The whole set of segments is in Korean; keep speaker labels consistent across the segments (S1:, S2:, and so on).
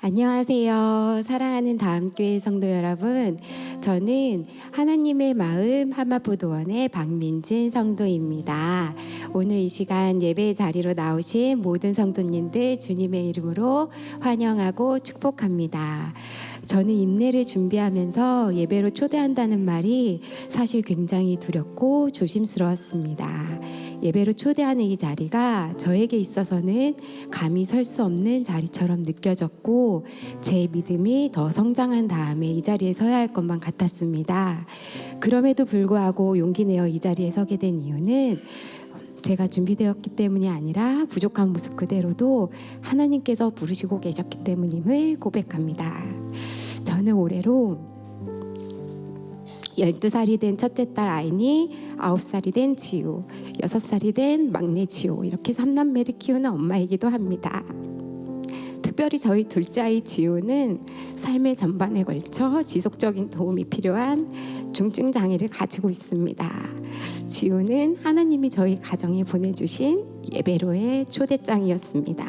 S1: 안녕하세요. 사랑하는 다음교회 성도 여러분. 저는 하나님의 마음 하마포도원의 박민진 성도입니다. 오늘 이 시간 예배 자리로 나오신 모든 성도님들 주님의 이름으로 환영하고 축복합니다. 저는 임내를 준비하면서 예배로 초대한다는 말이 사실 굉장히 두렵고 조심스러웠습니다. 예배로 초대하는 이 자리가 저에게 있어서는 감히 설 수 없는 자리처럼 느껴졌고 제 믿음이 더 성장한 다음에 이 자리에 서야 할 것만 같았습니다. 그럼에도 불구하고 용기 내어 이 자리에 서게 된 이유는 제가 준비되었기 때문이 아니라 부족한 모습 그대로도 하나님께서 부르시고 계셨기 때문임을 고백합니다. 저는 올해로 12살이 된 첫째 딸 아인이 9살이 된 지우, 6살이 된 막내 지우, 이렇게 3남매를 키우는 엄마이기도 합니다. 특별히 저희 둘째 아이 지우는 삶의 전반에 걸쳐 지속적인 도움이 필요한 중증 장애를 가지고 있습니다. 지우는 하나님이 저희 가정에 보내주신 예배로의 초대장이었습니다.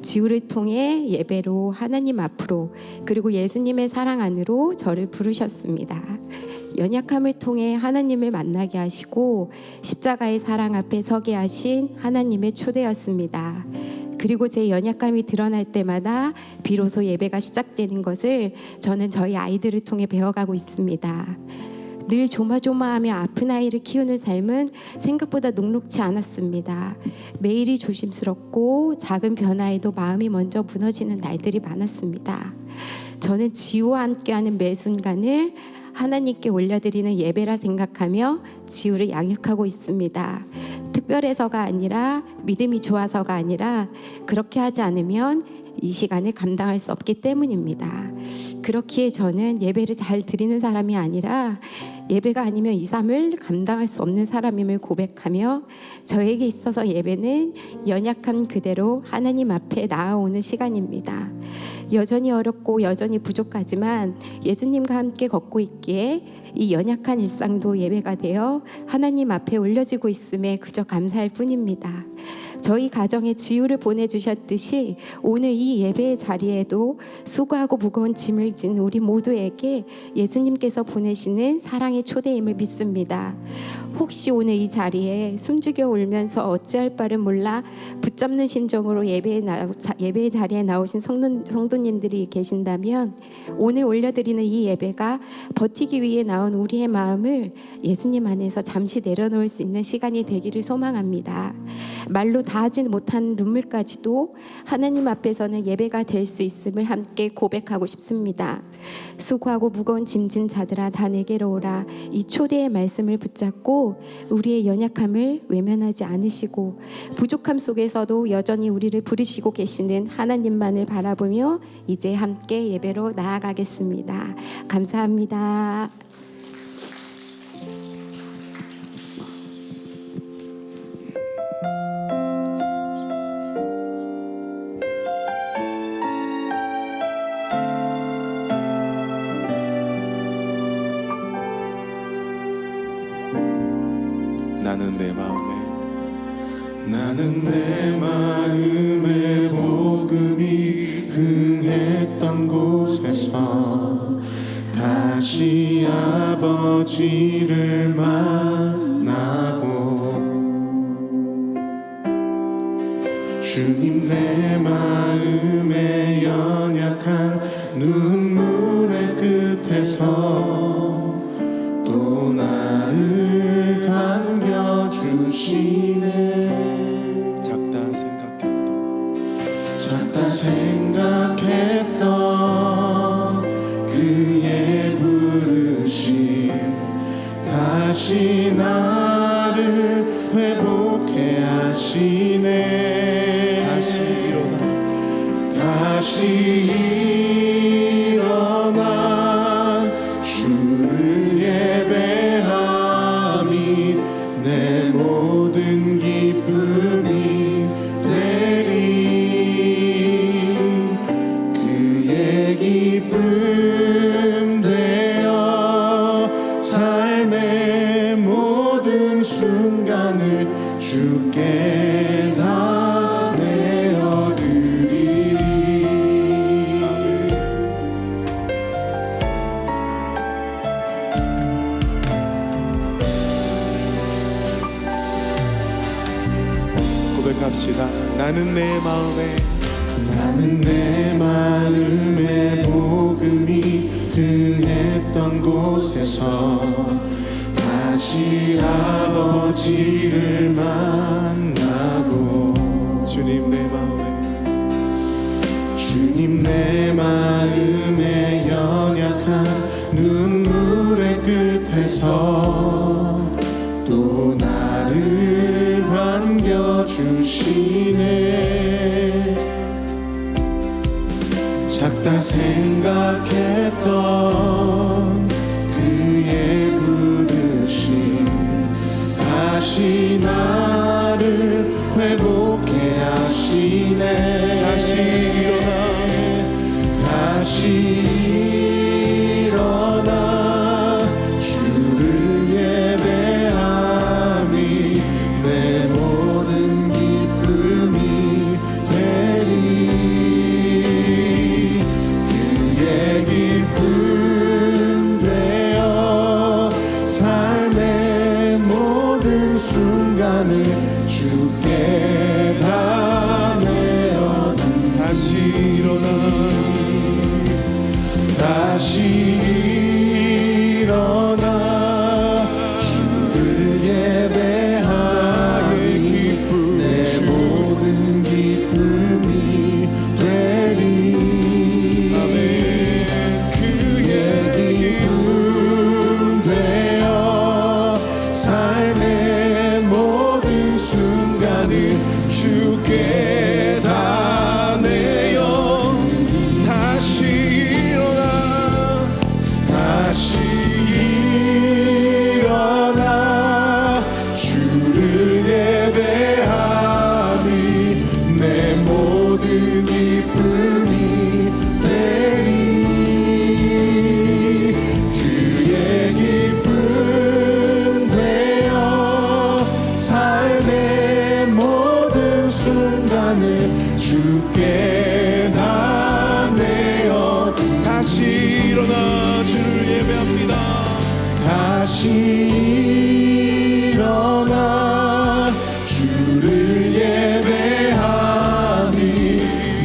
S1: 지우를 통해 예배로 하나님 앞으로 그리고 예수님의 사랑 안으로 저를 부르셨습니다. 연약함을 통해 하나님을 만나게 하시고 십자가의 사랑 앞에 서게 하신 하나님의 초대였습니다. 그리고 제 연약감이 드러날 때마다 비로소 예배가 시작되는 것을 저는 저희 아이들을 통해 배워가고 있습니다. 늘 조마조마하며 아픈 아이를 키우는 삶은 생각보다 녹록지 않았습니다. 매일이 조심스럽고 작은 변화에도 마음이 먼저 무너지는 날들이 많았습니다. 저는 지우와 함께하는 매 순간을 하나님께 올려드리는 예배라 생각하며 지우를 양육하고 있습니다. 특별해서가 아니라 믿음이 좋아서가 아니라 그렇게 하지 않으면 이 시간을 감당할 수 없기 때문입니다. 그렇기에 저는 예배를 잘 드리는 사람이 아니라 예배가 아니면 이 삶을 감당할 수 없는 사람임을 고백하며 저에게 있어서 예배는 연약한 그대로 하나님 앞에 나아오는 시간입니다. 여전히 어렵고 여전히 부족하지만 예수님과 함께 걷고 있기에 이 연약한 일상도 예배가 되어 하나님 앞에 올려지고 있음에 그저 감사할 뿐입니다. 저희 가정에 지우를 보내주셨듯이 오늘 이 예배의 자리에도 수고하고 무거운 짐을 진 우리 모두에게 예수님께서 보내시는 사랑의 초대임을 믿습니다. 혹시 오늘 이 자리에 숨죽여 울면서 어찌할 바를 몰라 붙잡는 심정으로 예배의 자리에 나오신 성도님들이 계신다면 오늘 올려드리는 이 예배가 버티기 위해 나온 우리의 마음을 예수님 안에서 잠시 내려놓을 수 있는 시간이 되기를 소망합니다. 말로 다 하지 못한 눈물까지도 하나님 앞에서는 예배가 될 수 있음을 함께 고백하고 싶습니다. 수고하고 무거운 짐진 자들아 다 내게로 오라. 이 초대의 말씀을 붙잡고 우리의 연약함을 외면하지 않으시고 부족함 속에서도 여전히 우리를 부르시고 계시는 하나님만을 바라보며 이제 함께 예배로 나아가겠습니다. 감사합니다.
S2: 나는 내 마음에 복음이 흥했던 곳에서 다시 아버지를 만나고 주님 내 마음에 연약한 눈물의 끝에서 또 나를 반겨주시네. 작다 생각했던 그의 부르심 다시 나를 회복해 하시네. 다시 일어나 주를 예배함이 내 모든 기쁨이 기쁨 되어 삶의 모든 순간을 주께 다 내어드리리. 부릅시다. 나는 내 마음에 복음이 등했던 곳에서 다시 아버지를 만나고 주님 내 마음에 연약한 눈물의 끝에서 또 나를 반겨주시네. 작다 생각했던 그의 부르심 다시 나를 회복해 하시네. 다시 일어나 주를 예배함이 내 모든 기쁨이 되리. 그의 기쁨 되어 삶의 모든 순간을 주께 다 내어 다시 일어나 주를 예배하니 내 모든 기쁨이 되리. 그의 기쁨 되어 삶의 모든 순간을 주께 다 내어 다시 일어나 주를 예배하니 내 모든 기쁨이 되리. 그의 기쁨 되어 삶의 모든 순간을 주께 다 내어 다시 일어나 주를 예배합니다. 다시 일어나 주를 예배하니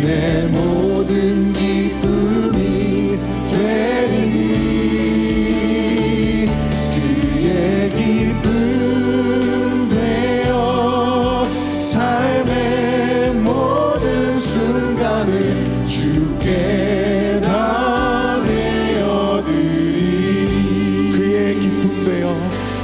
S2: 내 모든 기쁨이 되리. 그의 기쁨 되어 삶의 모든 순간을 주께 다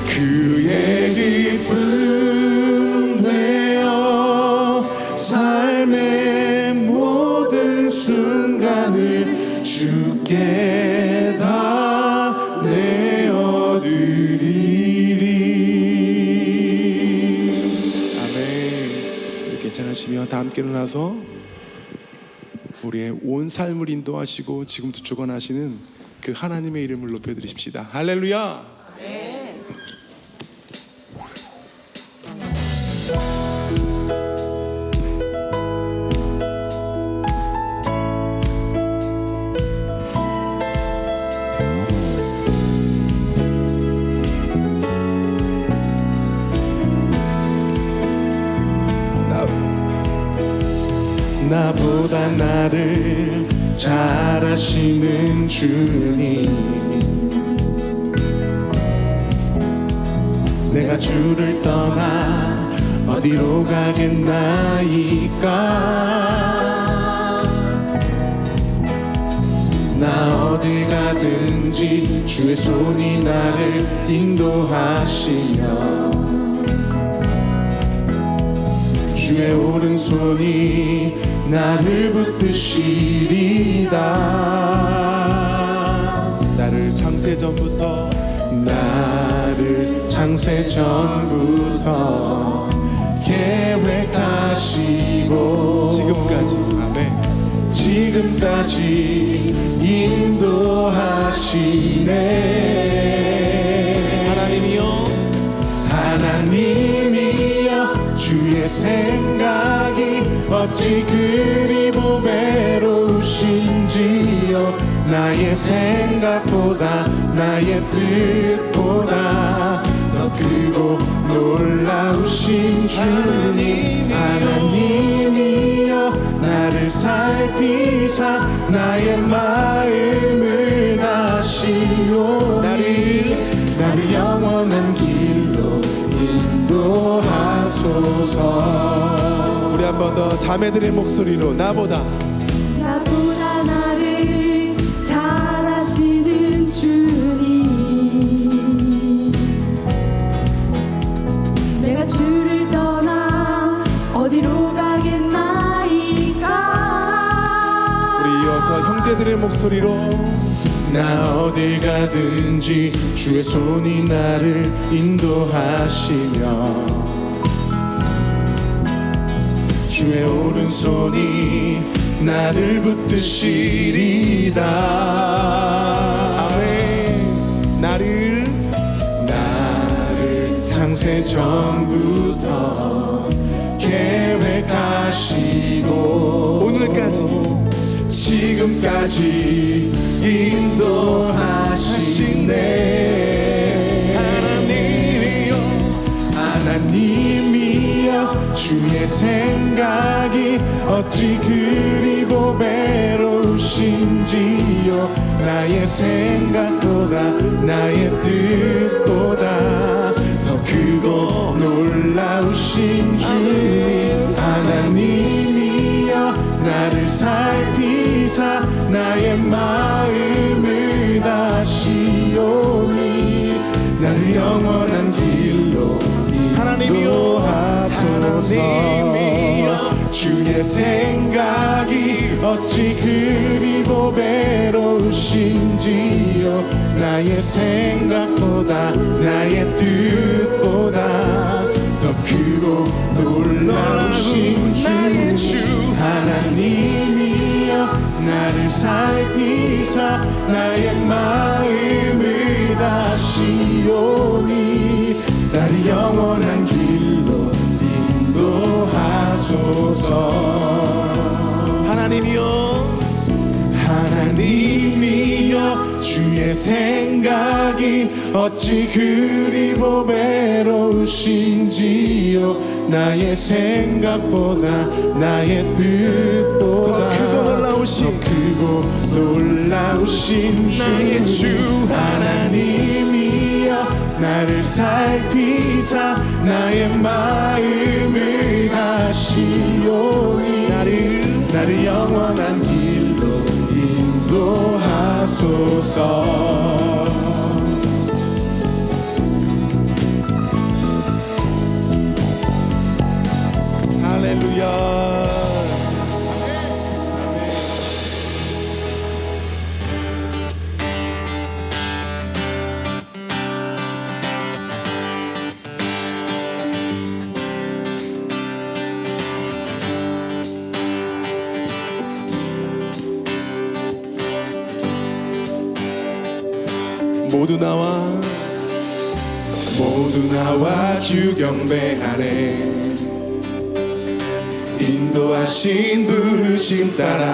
S2: 그의 기쁨 되어 삶의 모든 순간을 주께 다 내어드리리. 아멘. 괜찮으시면 다 함께 일어나서 우리의 온 삶을 인도하시고 지금도 주관하시는 그 하나님의 이름을 높여드리십시다. 할렐루야. 나보다 나를 잘 아시는 주님, 내가 주를 떠나 어디로 가겠나이까. 나 어딜 가든지 주의 손이 나를 인도하시며 주의 오른손이 나를 붙드시리다. 나를 창세 전부터 계획하시고 지금까지 인도하시네. 하나님이여 주의 생각이 어찌 그리 보배로우신지요. 나의 생각보다 나의 뜻보다 더 더 크고 놀라우신 주님 하나님이여 나를 살피사 나의 마음을 다시오니 나를 영원한 길로 인도하소서.
S3: 우리 한 번 더 자매들의 목소리로 나보다
S4: 나를 잘 아시는 주님 내가 주를 떠나 어디로 가겠나이까.
S3: 우리 이어서 형제들의 목소리로
S2: 나 어딜 가든지 주의 손이 나를 인도하시며 주의 오른손이 나를 붙드시리다.
S3: 아멘. 나를
S2: 창세 전부터 계획하시고
S3: 오늘까지
S2: 지금까지 인도하시네. 하나님이여 주의 생각이 어찌 그리 보배로우신지요. 나의 생각보다 나의 뜻보다 더 크고 놀라우신 주님 하나님이여 나를 살피사 나의 마음을 다시오니 나를 영원한 길로 인도하소서. 주의 생각이 어찌 그리 보배로우신지요. 나의 생각보다 나의 뜻보다 더 크고 놀라우신 주 하나님이여 나를 살피사 나의 마음을 다시오니 나를 영원한 길로 인도하소서. 하나님이여 주의 생각이 어찌 그리 보배로우신지요. 나의 생각보다 나의 뜻보다
S3: 더 크고
S2: 놀라우신
S3: 나의 주
S2: 하나님이여 나를 살피사 나의 마음을 다시오니 나를 영원한 길로 인도하소서.
S3: 할렐루야.
S2: 모두 나와 주 경배하네. 인도하신 부르심 따라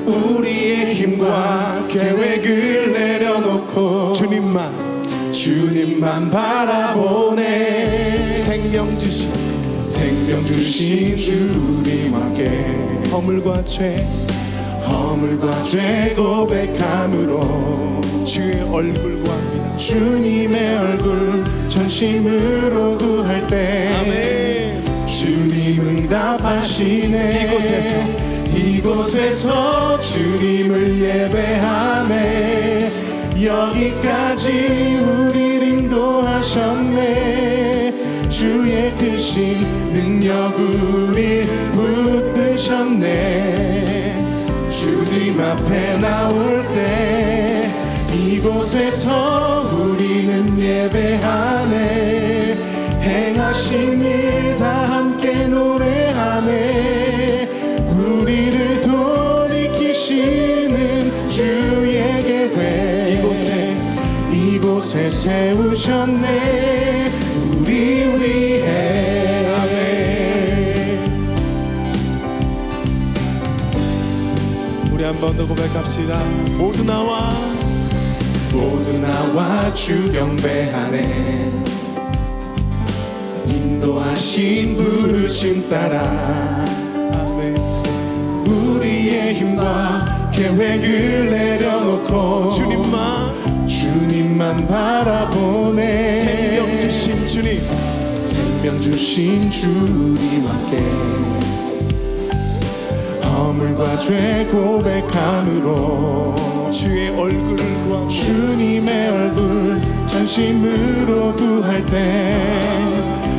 S2: 우리의 힘과 계획을 내려놓고 주님만 바라보네.
S3: 생명 주신
S2: 주님 함께
S3: 허물과 죄
S2: 고백함으로
S3: 주의 얼굴 구합니다.
S2: 주님의 얼굴 전심으로 구할 때
S3: 아멘.
S2: 주님 응답하시네. 이곳에서 주님을 예배하네. 여기까지 우리를 인도하셨네. 주의 크신 능력 우릴 붙드셨네. 주님 앞에 나올 때 이곳에서 우리는 예배하네. 행하신 일 다 함께 노래하네. 우리를 돌이키시는 주의 계획 이곳에 세우셨네. 우리 위해. 아멘.
S3: 우리 한 번 더 고백합시다. 모두 나와
S2: 모두 나와 주 경배하네. 인도하신 부르심 따라
S3: 아멘.
S2: 우리의 힘과 계획을 내려놓고 주님만 바라보네.
S3: 생명 주신 주님,
S2: 생명 주신 주님 함께 허물과 죄 고백함으로
S3: 주의 얼굴을 구하고
S2: 주님의 얼굴 전심으로 구할 때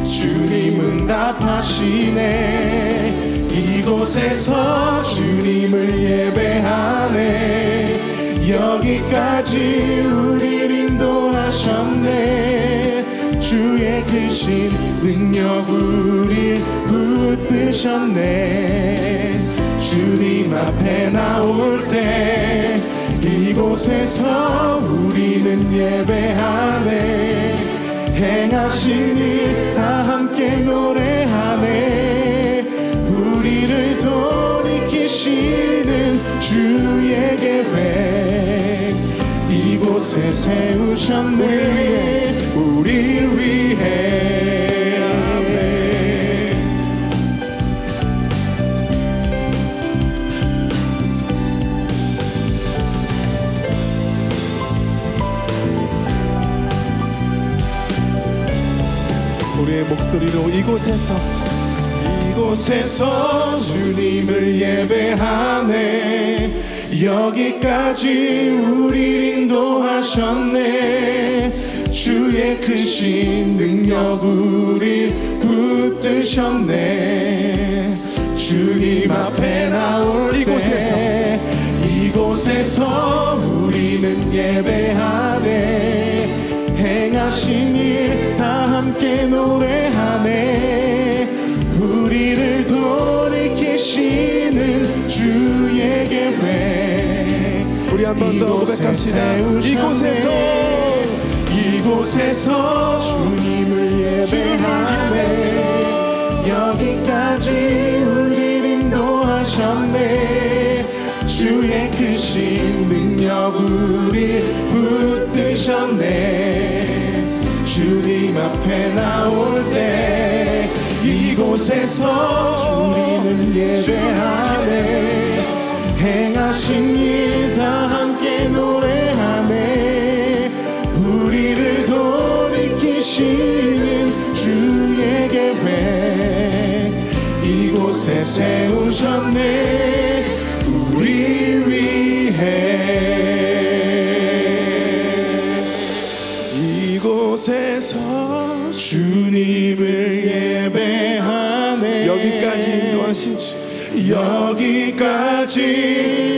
S2: 주님은 답하시네. 이곳에서 주님을 예배하네. 여기까지 우리를 인도하셨네. 주의 크신 능력 우릴 붙드셨네. 주님 앞에 나올 때 이곳에서 우리는 예배하네. 행하신 일 다 함께 노래하네. 우리를 돌이키시는 주의 계획 이곳에 세우셨네. 우릴 위해. 아멘.
S3: 우리의 목소리로 이곳에서
S2: 주님을 예배하네. 여기까지 우릴 인도하셨네. 주의 크신 능력 우릴 붙드셨네. 주님 앞에 나올 때 이곳에서 우리는 예배하네. 행하신 일 다 함께 노래하네. 우리를 돌이키시는 주의 계획
S3: 우리 한 번 더 고백합시다.
S2: 이곳에서 주님을 예배하네. 여기까지 우리를 인도하셨네. 주의 크신 능력 우리 붙드셨네. 주님 앞에 나올 때 이곳에서 주님을 예배하네. 행하신 일 다 함께 노래하네. 우리를 돌이키시는 주의 계획 이곳에 세우셨네. 우리 위해.
S3: 이곳에서
S2: 주님을 예배하네.
S3: 여기까지 인도하신 주,
S2: 여기까지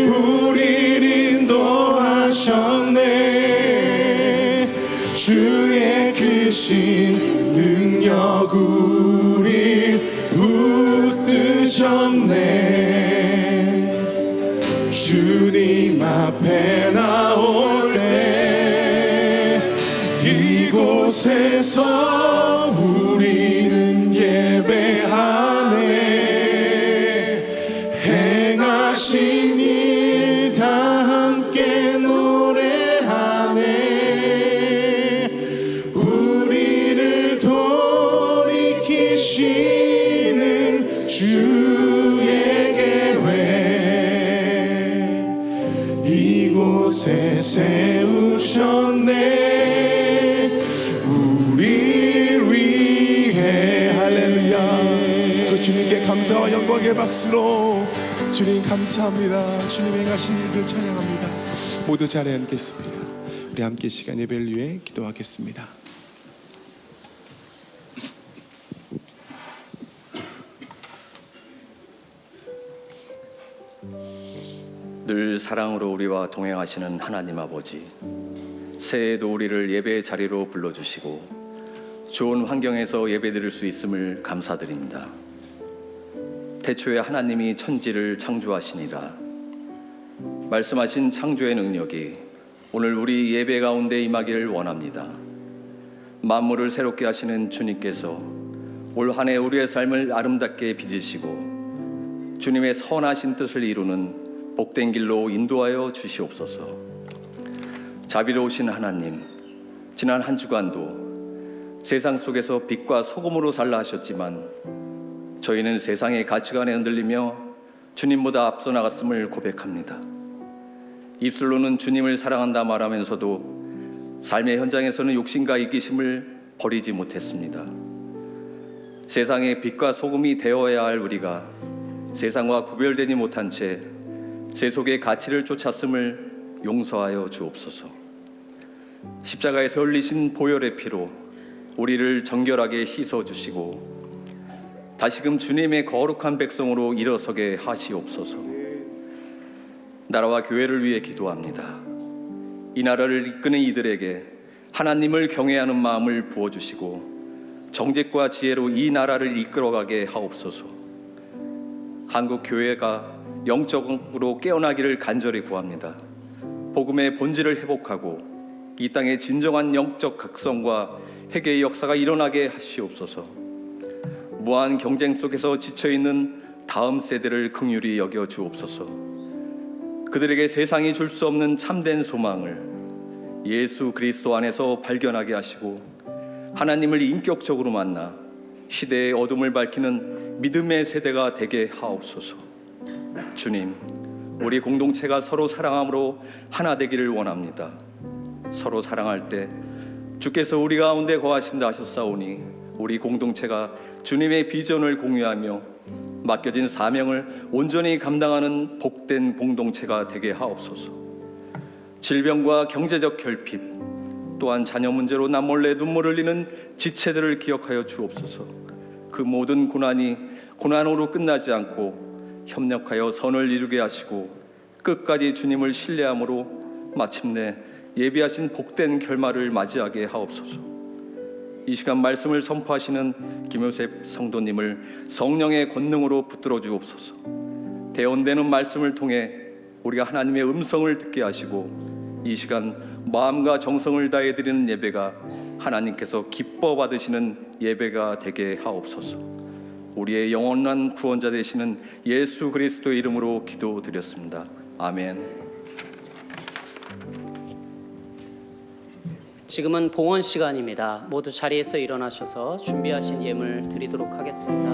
S2: 우릴 인도하셨네. 주의 크신 능력 우릴 붙드셨네. 주님 앞에 나올 때 이곳에서 우리는 예배하네. 행하신 일 다 함께 노래하네. 우리를 돌이키시는 주의 계획 이곳에 세우셨네. 우리 위해. 할렐루야.
S3: 그 주님께 감사와 영광의 박수로 주님 감사합니다. 주님 행하신 일들 찬양합니다. 모두 자리에 앉겠습니다. 우리 함께 시간 예배를 위해 기도하겠습니다.
S5: 늘 사랑으로 우리와 동행하시는 하나님 아버지, 새해에도 우리를 예배의 자리로 불러주시고 좋은 환경에서 예배드릴 수 있음을 감사드립니다. 태초에 하나님이 천지를 창조하시니라 말씀하신 창조의 능력이 오늘 우리 예배 가운데 임하기를 원합니다. 만물을 새롭게 하시는 주님께서 올 한 해 우리의 삶을 아름답게 빚으시고 주님의 선하신 뜻을 이루는 복된 길로 인도하여 주시옵소서. 자비로우신 하나님, 지난 한 주간도 세상 속에서 빛과 소금으로 살라 하셨지만 저희는 세상의 가치관에 흔들리며 주님보다 앞서 나갔음을 고백합니다. 입술로는 주님을 사랑한다 말하면서도 삶의 현장에서는 욕심과 이기심을 버리지 못했습니다. 세상의 빛과 소금이 되어야 할 우리가 세상과 구별되지 못한 채 세속의 가치를 쫓았음을 용서하여 주옵소서. 십자가에서 흘리신 보혈의 피로 우리를 정결하게 씻어주시고 다시금 주님의 거룩한 백성으로 일어서게 하시옵소서. 나라와 교회를 위해 기도합니다. 이 나라를 이끄는 이들에게 하나님을 경외하는 마음을 부어주시고 정직과 지혜로 이 나라를 이끌어가게 하옵소서. 한국 교회가 영적으로 깨어나기를 간절히 구합니다. 복음의 본질을 회복하고 이 땅의 진정한 영적 각성과 회개의 역사가 일어나게 하시옵소서. 무한 경쟁 속에서 지쳐있는 다음 세대를 긍휼히 여겨 주옵소서. 그들에게 세상이 줄 수 없는 참된 소망을 예수 그리스도 안에서 발견하게 하시고 하나님을 인격적으로 만나 시대의 어둠을 밝히는 믿음의 세대가 되게 하옵소서. 주님, 우리 공동체가 서로 사랑함으로 하나 되기를 원합니다. 서로 사랑할 때 주께서 우리 가운데 거하신다 하셨사오니 우리 공동체가 주님의 비전을 공유하며 맡겨진 사명을 온전히 감당하는 복된 공동체가 되게 하옵소서. 질병과 경제적 결핍, 또한 자녀 문제로 남몰래 눈물 흘리는 지체들을 기억하여 주옵소서. 그 모든 고난이 고난으로 끝나지 않고 협력하여 선을 이루게 하시고 끝까지 주님을 신뢰함으로 마침내 예비하신 복된 결말을 맞이하게 하옵소서. 이 시간 말씀을 선포하시는 김요셉 성도님을 성령의 권능으로 붙들어 주옵소서. 대언되는 말씀을 통해 우리가 하나님의 음성을 듣게 하시고 이 시간 마음과 정성을 다해 드리는 예배가 하나님께서 기뻐 받으시는 예배가 되게 하옵소서. 우리의 영원한 구원자 되시는 예수 그리스도의 이름으로 기도드렸습니다. 아멘.
S6: 지금은 봉헌 시간입니다. 모두 자리에서 일어나셔서 준비하신 예물 드리도록 하겠습니다.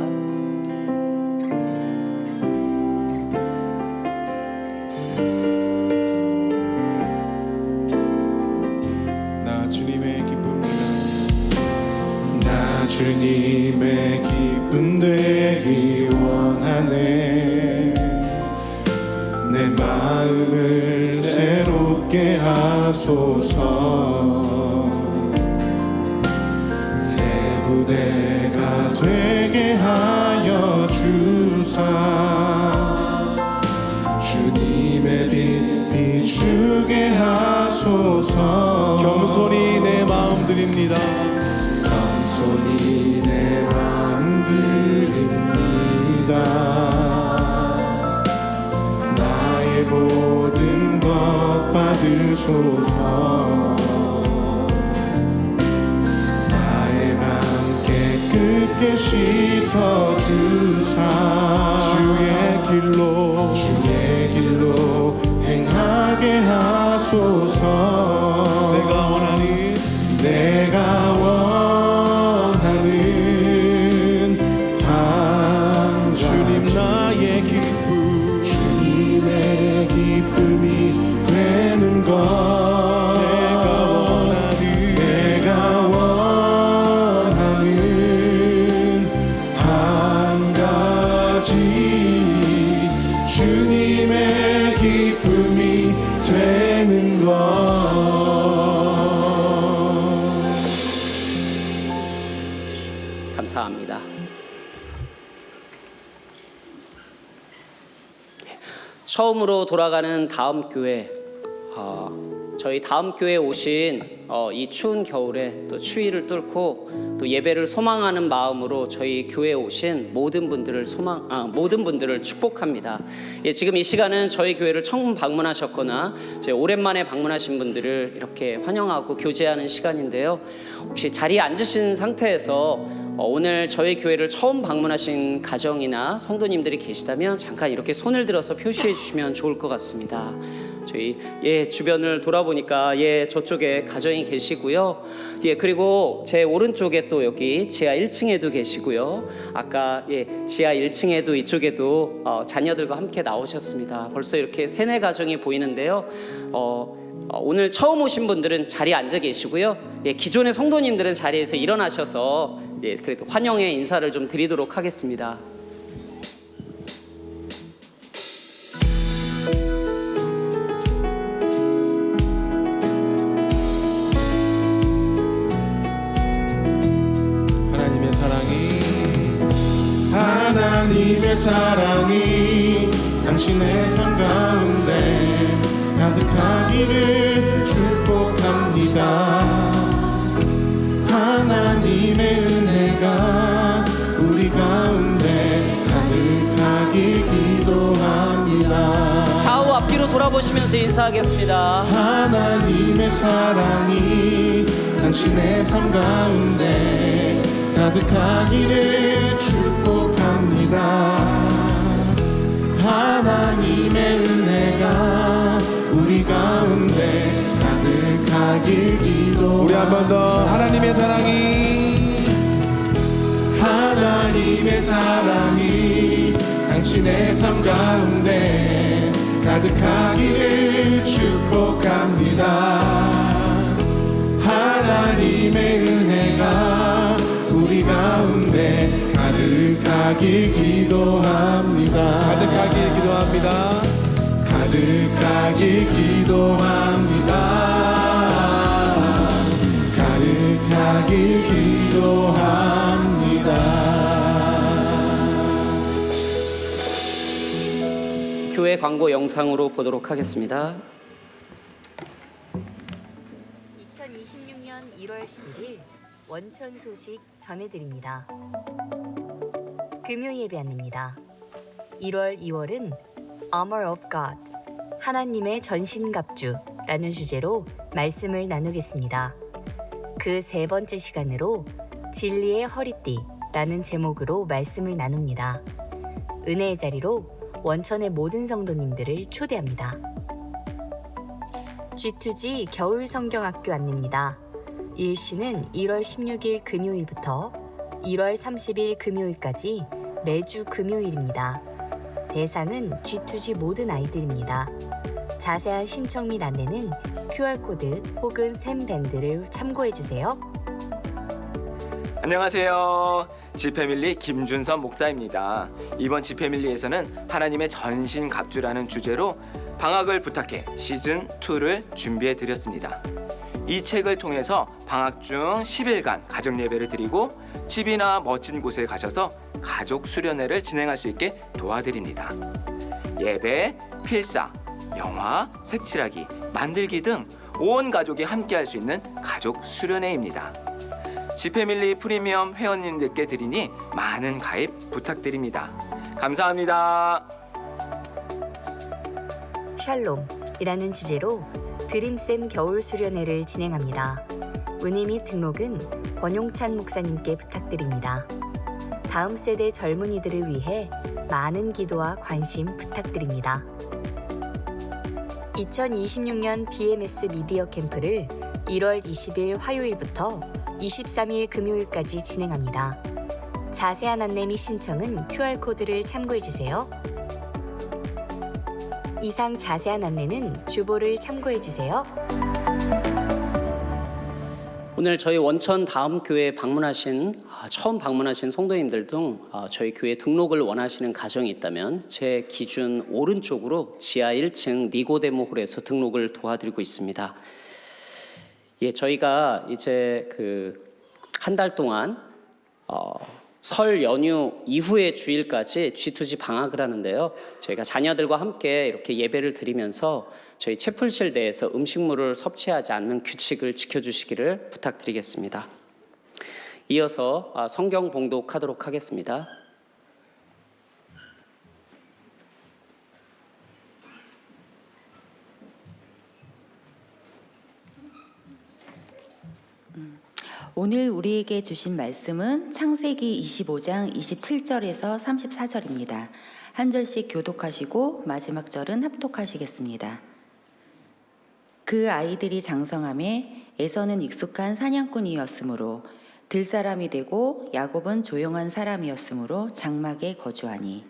S3: 나 주님의 기쁨이라. 나 주님의 기쁨 되기 원하네. 내 마음을 새롭게 하소서. 새 부대가 되게 하여 주사. 주님의 빛 비추게 하소서. 겸손히 내 마음 드립니다. 겸손히 내 마음 드립니다. 나의 모든 것 받으소서. 나의 맘 깨끗게 씻어 주사. 주의 길로 행하게 하소서. 내가 원하는 한 주님 나의 기쁨. 주님의 기쁨이 되는 것. 내가 원하는 한 가지. 주님의 기쁨이 되는 것.
S6: 감사합니다. 처음으로 돌아가는 다음 교회, 저희 다음 교회에 오신 이 추운 겨울에 또 추위를 뚫고 또 예배를 소망하는 마음으로 저희 교회에 오신 모든 분들을 축복합니다. 예, 지금 이 시간은 저희 교회를 처음 방문하셨거나 이제 오랜만에 방문하신 분들을 이렇게 환영하고 교제하는 시간인데요. 혹시 자리에 앉으신 상태에서 오늘 저희 교회를 처음 방문하신 가정이나 성도님들이 계시다면 잠깐 이렇게 손을 들어서 표시해 주시면 좋을 것 같습니다. 저희 주변을 돌아보니까 저쪽에 가정이 계시고요. 그리고 제 오른쪽에 또 여기 지하 1층에도 계시고요. 아까 지하 1층에도 이쪽에도 자녀들과 함께 나오셨습니다. 벌써 이렇게 3-4 가정이 보이는데요. 오늘 처음 오신 분들은 자리에 앉아 계시고요. 기존의 성도님들은 자리에서 일어나셔서 그래도 환영의 인사를 좀 드리도록 하겠습니다.
S2: 하나님의 사랑이 당신의 삶 가운데 가득하기를 축복합니다. 하나님의 은혜가 우리 가운데 가득하길 기도합니다.
S6: 좌우 앞뒤로 돌아보시면서 인사하겠습니다.
S2: 하나님의 사랑이 당신의 삶 가운데 가득하기를 축복합니다. 하나님의 은혜가 우리 가운데 가득하길 기도합니다.
S3: 우리 한 번 더 하나님의 사랑이
S2: 당신의 삶 가운데 가득하기를 축복합니다. 하나님의 은혜가 우리 가운데 가득하길 기도합니다. 가득하길 기도합니다. 가득하길 기도합니다.
S6: 교회 광고 영상으로 보도록 하겠습니다.
S7: 2026년 1월 11일 원천 소식 전해드립니다. 금요 예배 안내입니다. 1월, 2월은 Armor of God, 하나님의 전신갑주라는 주제로 말씀을 나누겠습니다. 그 3번째 시간으로 진리의 허리띠라는 제목으로 말씀을 나눕니다. 은혜의 자리로 원천의 모든 성도님들을 초대합니다. G2G 겨울 성경학교 안내입니다. 일시는 1월 16일 금요일부터 1월 30일 금요일까지 매주 금요일입니다. 대상은 G2G 모든 아이들입니다. 자세한 신청 및 안내는 QR코드 혹은 샘밴드를 참고해주세요.
S8: 안녕하세요. 지패밀리 김준선 목사입니다. 이번 지패밀리에서는 하나님의 전신갑주라는 주제로 방학을 부탁해 시즌2를 준비해드렸습니다. 이 책을 통해서 방학 중 10일간 가정예배를 드리고 집이나 멋진 곳에 가셔서 가족 수련회를 진행할 수 있게 도와드립니다. 예배, 필사, 영화, 색칠하기, 만들기 등 온 가족이 함께 할 수 있는 가족 수련회입니다. 지패밀리 프리미엄 회원님들께 드리니 많은 가입 부탁드립니다. 감사합니다.
S7: 샬롬이라는 주제로 드림샘 겨울 수련회를 진행합니다. 문의 및 등록은 권용찬 목사님께 부탁드립니다. 다음 세대 젊은이들을 위해 많은 기도와 관심 부탁드립니다. 2026년 BMS 미디어 캠프를 1월 20일 화요일부터 23일 금요일까지 진행합니다. 자세한 안내 및 신청은 QR코드를 참고해주세요. 이상 자세한 안내는 주보를 참고해주세요.
S6: 오늘 저희 원천 다음 교회에 처음 방문하신 성도님들 중 저희 교회 등록을 원하시는 가정이 있다면 제 기준 오른쪽으로 지하 1층 니고데모 홀에서 등록을 도와드리고 있습니다. 저희가 이제 한 달 동안 설 연휴 이후의 주일까지 G2G 방학을 하는데요. 저희가 자녀들과 함께 이렇게 예배를 드리면서 저희 채플실 내에서 음식물을 섭취하지 않는 규칙을 지켜주시기를 부탁드리겠습니다. 이어서 성경 봉독하도록 하겠습니다.
S9: 오늘 우리에게 주신 말씀은 창세기 25장 27절에서 34절입니다. 한 절씩 교독하시고 마지막 절은 합독하시겠습니다. 그 아이들이 장성함에 에서는 익숙한 사냥꾼이었으므로 들사람이 되고 야곱은 조용한 사람이었으므로 장막에 거주하니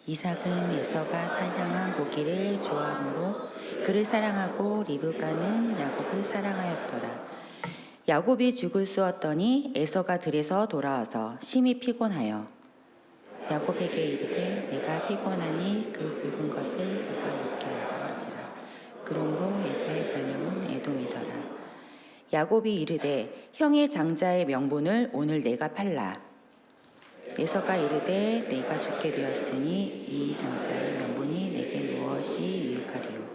S9: 이삭은 에서가 사냥한 고기를 좋아하므로 그를 사랑하고 리브가는 야곱을 사랑하였더라. 야곱이 죽을 쑤었더니 에서가 들에서 돌아와서 심히 피곤하여 야곱에게 이르되 내가 피곤하니 그 굵은 것을 네가 먹게 하라 하지라. 그러므로 에서의 별명은 에돔이더라. 야곱이 이르되 형의 장자의 명분을 오늘 내가 팔라. 에서가 이르되 내가 죽게 되었으니 이 장자의 명분이 내게 무엇이 유익하리요.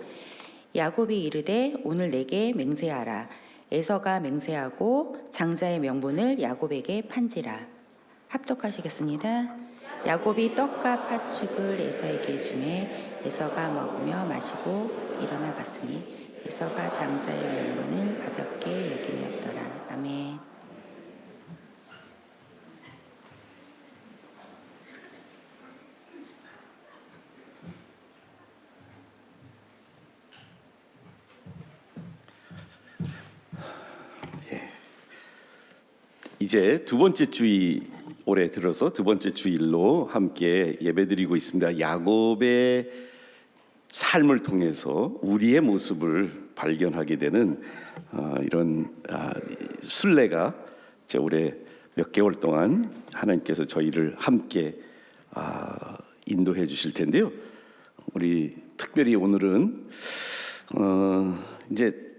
S9: 야곱이 이르되 오늘 내게 맹세하라. 에서가 맹세하고 장자의 명분을 야곱에게 판지라. 합독하시겠습니다. 야곱이 떡과 팥죽을 에서에게 주매 에서가 먹으며 마시고 일어나 갔으니 에서가 장자의 명분을 가볍게 여김이었더라. 아멘.
S10: 이제 두 번째 주일, 올해 들어서 두 번째 주일로 함께 예배드리고 있습니다. 야곱의 삶을 통해서 우리의 모습을 발견하게 되는 이런 순례가 이제 올해 몇 개월 동안 하나님께서 저희를 함께 인도해 주실 텐데요. 우리 특별히 오늘은 이제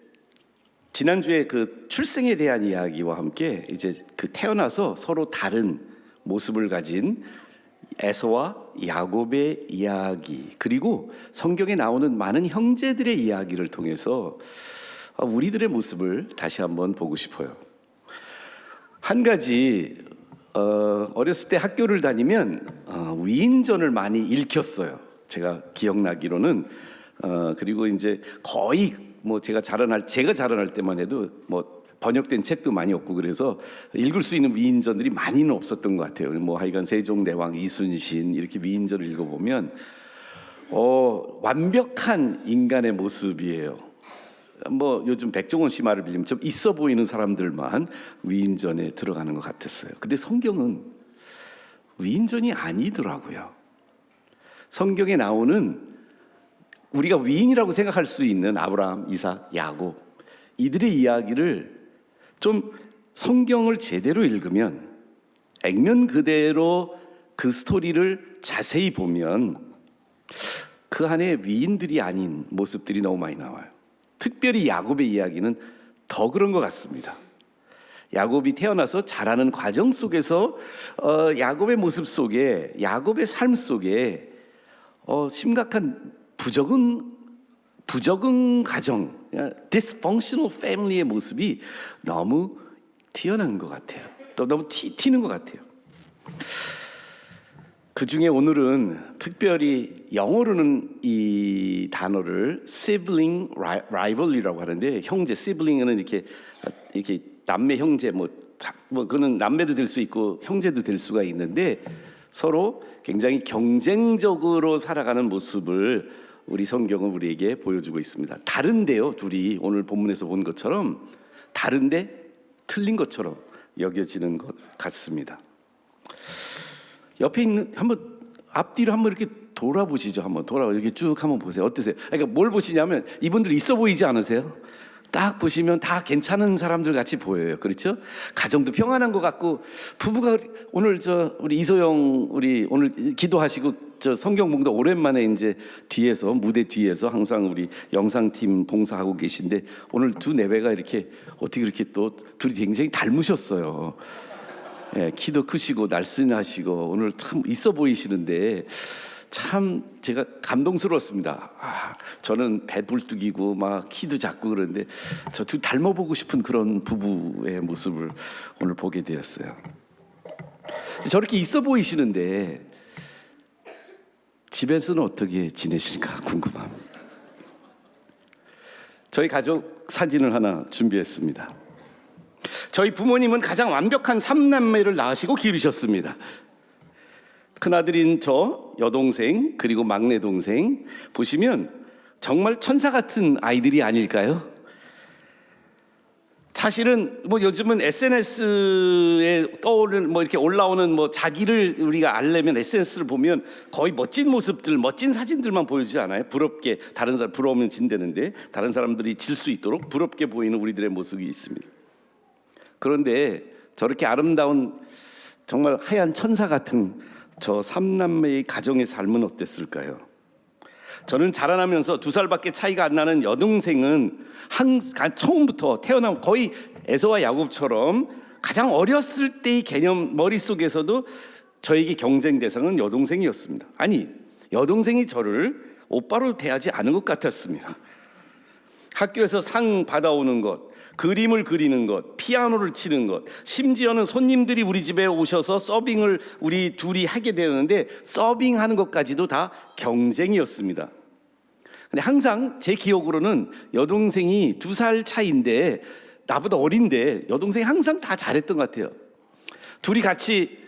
S10: 지난주에 그 출생에 대한 이야기와 함께 이제 그 태어나서 서로 다른 모습을 가진 에서와 야곱의 이야기, 그리고 성경에 나오는 많은 형제들의 이야기를 통해서 우리들의 모습을 다시 한번 보고 싶어요. 한 가지 어렸을 때 학교를 다니면 위인전을 많이 읽혔어요. 제가 기억나기로는 그리고 이제 거의 뭐 제가 자라날 때만 해도 뭐 번역된 책도 많이 없고 그래서 읽을 수 있는 위인전들이 많이는 없었던 것 같아요. 뭐 하여간 세종대왕, 이순신 이렇게 위인전을 읽어보면 완벽한 인간의 모습이에요. 뭐 요즘 백종원 씨 말을 빌리면 좀 있어 보이는 사람들만 위인전에 들어가는 것 같았어요. 근데 성경은 위인전이 아니더라고요. 성경에 나오는 우리가 위인이라고 생각할 수 있는 아브라함, 이삭, 야곱, 이들의 이야기를 좀 성경을 제대로 읽으면 액면 그대로 그 스토리를 자세히 보면 그 안에 위인들이 아닌 모습들이 너무 많이 나와요. 특별히 야곱의 이야기는 더 그런 것 같습니다. 야곱이 태어나서 자라는 과정 속에서 야곱의 모습 속에, 야곱의 삶 속에 심각한 부적응 가정, dysfunctional family의 모습이 너무 튀어나온 것 같아요. 또 너무 튀는 것 같아요. 그 중에 오늘은 특별히 영어로는 이 단어를 sibling rivalry라고 하는데, 형제, sibling은 이렇게 남매 형제 뭐 그는 남매도 될 수 있고 형제도 될 수가 있는데 서로 굉장히 경쟁적으로 살아가는 모습을 우리 성경은 우리에게 보여주고 있습니다. 다른데요, 둘이 오늘 본문에서 본 것처럼 다른데 틀린 것처럼 여겨지는 것 같습니다. 옆에 있는 한번 앞뒤로 한번 이렇게 돌아보시죠. 한번 이렇게 쭉 한번 보세요. 어떠세요? 그러니까 뭘 보시냐면 이분들 있어 보이지 않으세요? 딱 보시면 다 괜찮은 사람들 같이 보여요. 그렇죠? 가정도 평안한 것 같고, 부부가 오늘 우리 이소영 우리 오늘 기도하시고 성경 봉독 오랜만에 이제 뒤에서 무대 뒤에서 항상 우리 영상팀 봉사하고 계신데 오늘 두 내외가 이렇게 어떻게 이렇게 또 둘이 굉장히 닮으셨어요. 예, 키도 크시고 날씬하시고 오늘 참 있어 보이시는데 참 제가 감동스러웠습니다. 저는 배불뚝이고 막 키도 작고 그런데 저 둘 닮아보고 싶은 그런 부부의 모습을 오늘 보게 되었어요. 저렇게 있어 보이시는데 집에서는 어떻게 지내실까 궁금합니다. 저희 가족 사진을 하나 준비했습니다. 저희 부모님은 가장 완벽한 3남매를 낳으시고 기르셨습니다. 큰아들인 저, 여동생, 그리고 막내 동생 보시면 정말 천사 같은 아이들이 아닐까요? 사실은 뭐 요즘은 SNS에 떠오르는 뭐 이렇게 올라오는 뭐 자기를 우리가 알려면 SNS를 보면 거의 멋진 모습들, 멋진 사진들만 보여주지 않아요? 부럽게 다른 사람 부러우면 진대는데 다른 사람들이 질 수 있도록 부럽게 보이는 우리들의 모습이 있습니다. 그런데 저렇게 아름다운 정말 하얀 천사 같은 저 3남매의 가정의 삶은 어땠을까요? 저는 자라나면서 2살밖에 차이가 안 나는 여동생은 처음부터 태어나면 거의 에서와 야곱처럼 가장 어렸을 때의 개념 머릿속에서도 저에게 경쟁 대상은 여동생이었습니다. 아니, 여동생이 저를 오빠로 대하지 않은 것 같았습니다. 학교에서 상 받아오는 것, 그림을 그리는 것, 피아노를 치는 것, 심지어는 손님들이 우리 집에 오셔서 서빙을 우리 둘이 하게 되는데 서빙하는 것까지도 다 경쟁이었습니다. 근데 항상 제 기억으로는 여동생이 2살 차이인데 나보다 어린데 여동생이 항상 다 잘했던 것 같아요. 둘이 같이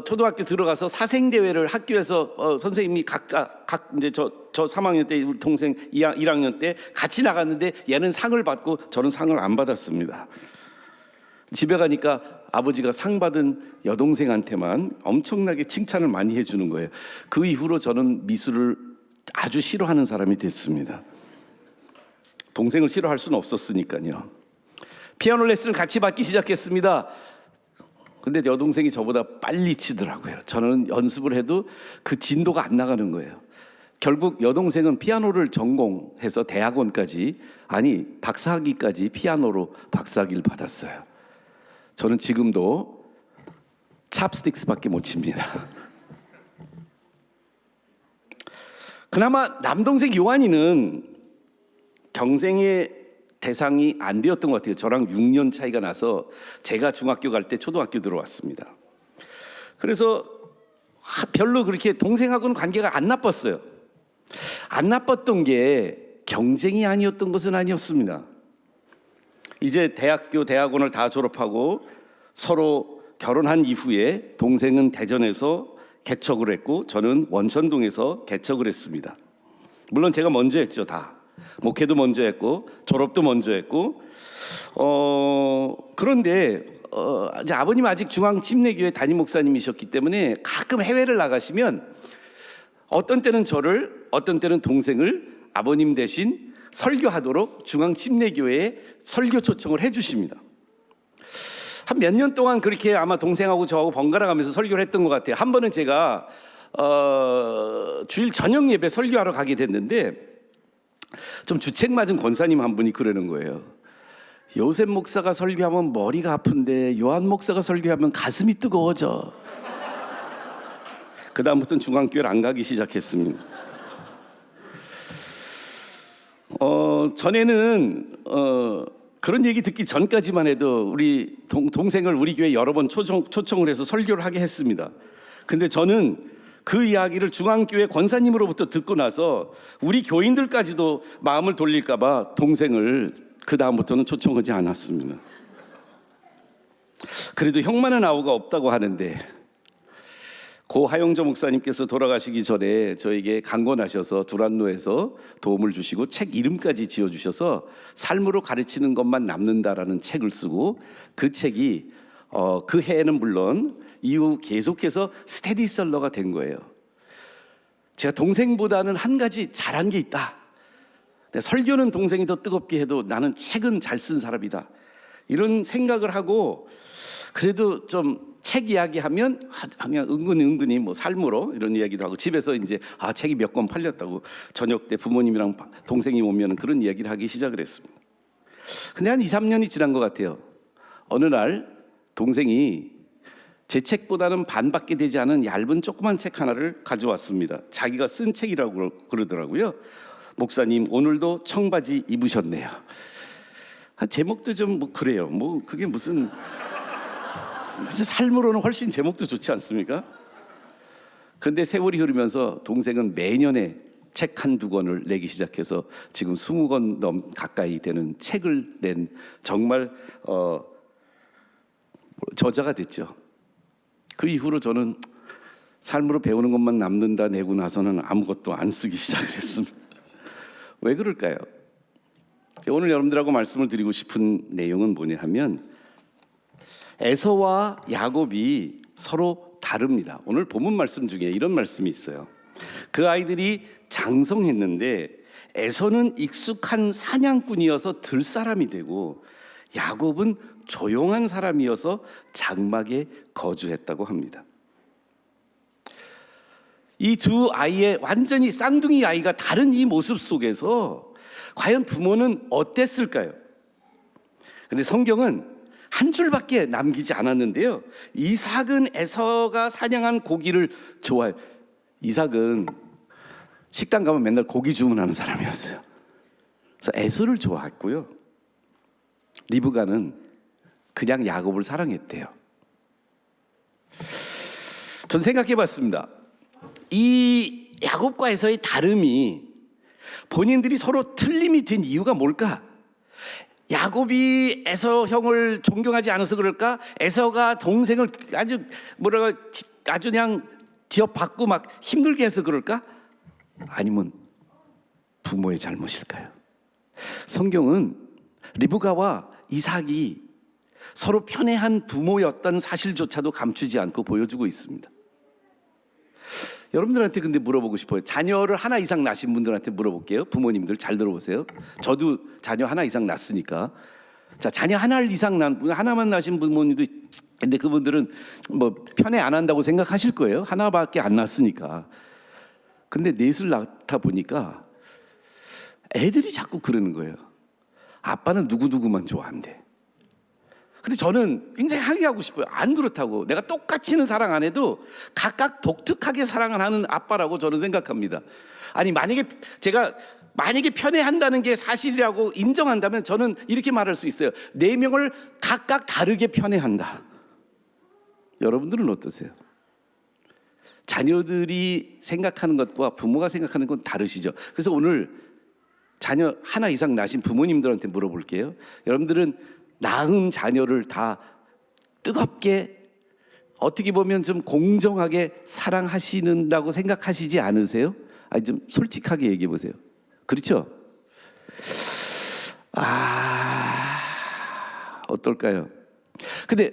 S10: 초등학교 들어가서 사생대회를 학교에서 선생님이 각자 이제 저 3학년 때 우리 동생 1학년 때 같이 나갔는데 얘는 상을 받고 저는 상을 안 받았습니다. 집에 가니까 아버지가 상 받은 여동생한테만 엄청나게 칭찬을 많이 해주는 거예요. 그 이후로 저는 미술을 아주 싫어하는 사람이 됐습니다. 동생을 싫어할 수는 없었으니까요. 피아노 레슨을 같이 받기 시작했습니다. 근데 여동생이 저보다 빨리 치더라고요. 저는 연습을 해도 그 진도가 안 나가는 거예요. 결국 여동생은 피아노를 전공해서 대학원까지, 아니 박사학위까지 피아노로 박사학위를 받았어요. 저는 지금도 찹스틱스밖에 못 칩니다. 그나마 남동생 요한이는 경쟁의 대상이 안 되었던 것 같아요. 저랑 6년 차이가 나서 제가 중학교 갈 때 초등학교 들어왔습니다. 그래서 별로 그렇게 동생하고는 관계가 안 나빴어요. 안 나빴던 게 경쟁이 아니었던 것은 아니었습니다. 이제 대학원을 다 졸업하고 서로 결혼한 이후에 동생은 대전에서 개척을 했고 저는 원천동에서 개척을 했습니다. 물론 제가 먼저 했죠. 다 목회도 먼저 했고 졸업도 먼저 했고 그런데 이제 아버님 아직 중앙침례교회 담임 목사님이셨기 때문에 가끔 해외를 나가시면 어떤 때는 저를 어떤 때는 동생을 아버님 대신 설교하도록 중앙침례교회에 설교 초청을 해주십니다. 한 몇 년 동안 그렇게 아마 동생하고 저하고 번갈아 가면서 설교를 했던 것 같아요. 한 번은 제가 주일 저녁 예배 설교하러 가게 됐는데 좀 주책 맞은 권사님 한 분이 그러는 거예요. 요셉 목사가 설교하면 머리가 아픈데 요한 목사가 설교하면 가슴이 뜨거워져. 그 다음부터는 중앙교회를 안 가기 시작했습니다. 전에는 그런 얘기 듣기 전까지만 해도 우리 동생을 우리 교회 여러 번 초청을 해서 설교를 하게 했습니다. 근데 저는 그 이야기를 중앙교회 권사님으로부터 듣고 나서 우리 교인들까지도 마음을 돌릴까 봐 동생을 그 다음부터는 초청하지 않았습니다. 그래도 형만은 아우가 없다고 하는데 고 하용조 목사님께서 돌아가시기 전에 저에게 강권하셔서 두란노에서 도움을 주시고 책 이름까지 지어주셔서 삶으로 가르치는 것만 남는다라는 책을 쓰고 그 책이 그 해에는 물론 이후 계속해서 스테디셀러가 된 거예요. 제가 동생보다는 한 가지 잘한 게 있다. 설교는 동생이 더 뜨겁게 해도 나는 책은 잘 쓴 사람이다. 이런 생각을 하고 그래도 좀 책 이야기하면 그냥 은근히 뭐 삶으로 이런 이야기도 하고 집에서 이제 책이 몇 권 팔렸다고 저녁 때 부모님이랑 동생이 오면 그런 이야기를 하기 시작을 했습니다. 근데 한 2, 3년이 지난 것 같아요. 어느 날 동생이 제 책보다는 반밖에 되지 않은 얇은 조그만 책 하나를 가져왔습니다. 자기가 쓴 책이라고 그러더라고요. 목사님 오늘도 청바지 입으셨네요. 제목도 좀 뭐 그래요. 뭐 그게 무슨 삶으로는 훨씬 제목도 좋지 않습니까? 그런데 세월이 흐르면서 동생은 매년에 책 한두 권을 내기 시작해서 지금 20권 가까이 되는 책을 낸 정말 저자가 됐죠. 그 이후로 저는 삶으로 배우는 것만 남는다 내고 나서는 아무것도 안 쓰기 시작했습니다. 왜 그럴까요? 오늘 여러분들하고 말씀을 드리고 싶은 내용은 뭐냐 하면 에서와 야곱이 서로 다릅니다. 오늘 본문 말씀 중에 이런 말씀이 있어요. 그 아이들이 장성했는데 에서는 익숙한 사냥꾼이어서 들사람이 되고 야곱은 조용한 사람이어서 장막에 거주했다고 합니다. 이 두 아이의 완전히 쌍둥이 아이가 다른 이 모습 속에서 과연 부모는 어땠을까요? 근데 성경은 한 줄밖에 남기지 않았는데요. 이삭은 에서가 사냥한 고기를 좋아해요. 이삭은 식당 가면 맨날 고기 주문하는 사람이었어요. 그래서 에서를 좋아했고요. 리브가는 그냥 야곱을 사랑했대요. 전 생각해봤습니다. 이 야곱과 에서의 다름이 본인들이 서로 틀림이 된 이유가 뭘까? 야곱이 에서 형을 존경하지 않아서 그럴까? 에서가 동생을 아주 그냥 지어받고 막 힘들게 해서 그럴까? 아니면 부모의 잘못일까요? 성경은 리브가와 이삭이 서로 편애한 부모였던 사실조차도 감추지 않고 보여주고 있습니다. 여러분들한테 근데 물어보고 싶어요. 자녀를 하나 이상 낳으신 분들한테 물어볼게요. 부모님들 잘 들어보세요. 저도 자녀 하나 이상 낳았으니까. 자, 자녀 하나 이상 하나만 낳으신 부모님도 근데 그분들은 뭐 편애 안 한다고 생각하실 거예요. 하나밖에 안 낳았으니까. 근데 넷을 낳다 보니까 애들이 자꾸 그러는 거예요. 아빠는 누구누구만 좋아한대. 근데 저는 굉장히 항의하고 싶어요. 안 그렇다고. 내가 똑같이는 사랑 안 해도 각각 독특하게 사랑을 하는 아빠라고 저는 생각합니다. 아니 제가 만약에 편애한다는 게 사실이라고 인정한다면 저는 이렇게 말할 수 있어요. 4명을 각각 다르게 편애한다. 여러분들은 어떠세요? 자녀들이 생각하는 것과 부모가 생각하는 건 다르시죠. 그래서 오늘 자녀 하나 이상 낳으신 부모님들한테 물어볼게요. 여러분들은 낳은 자녀를 다 뜨겁게 어떻게 보면 좀 공정하게 사랑하시는다고 생각하시지 않으세요? 아니 좀 솔직하게 얘기해 보세요. 그렇죠? 어떨까요? 근데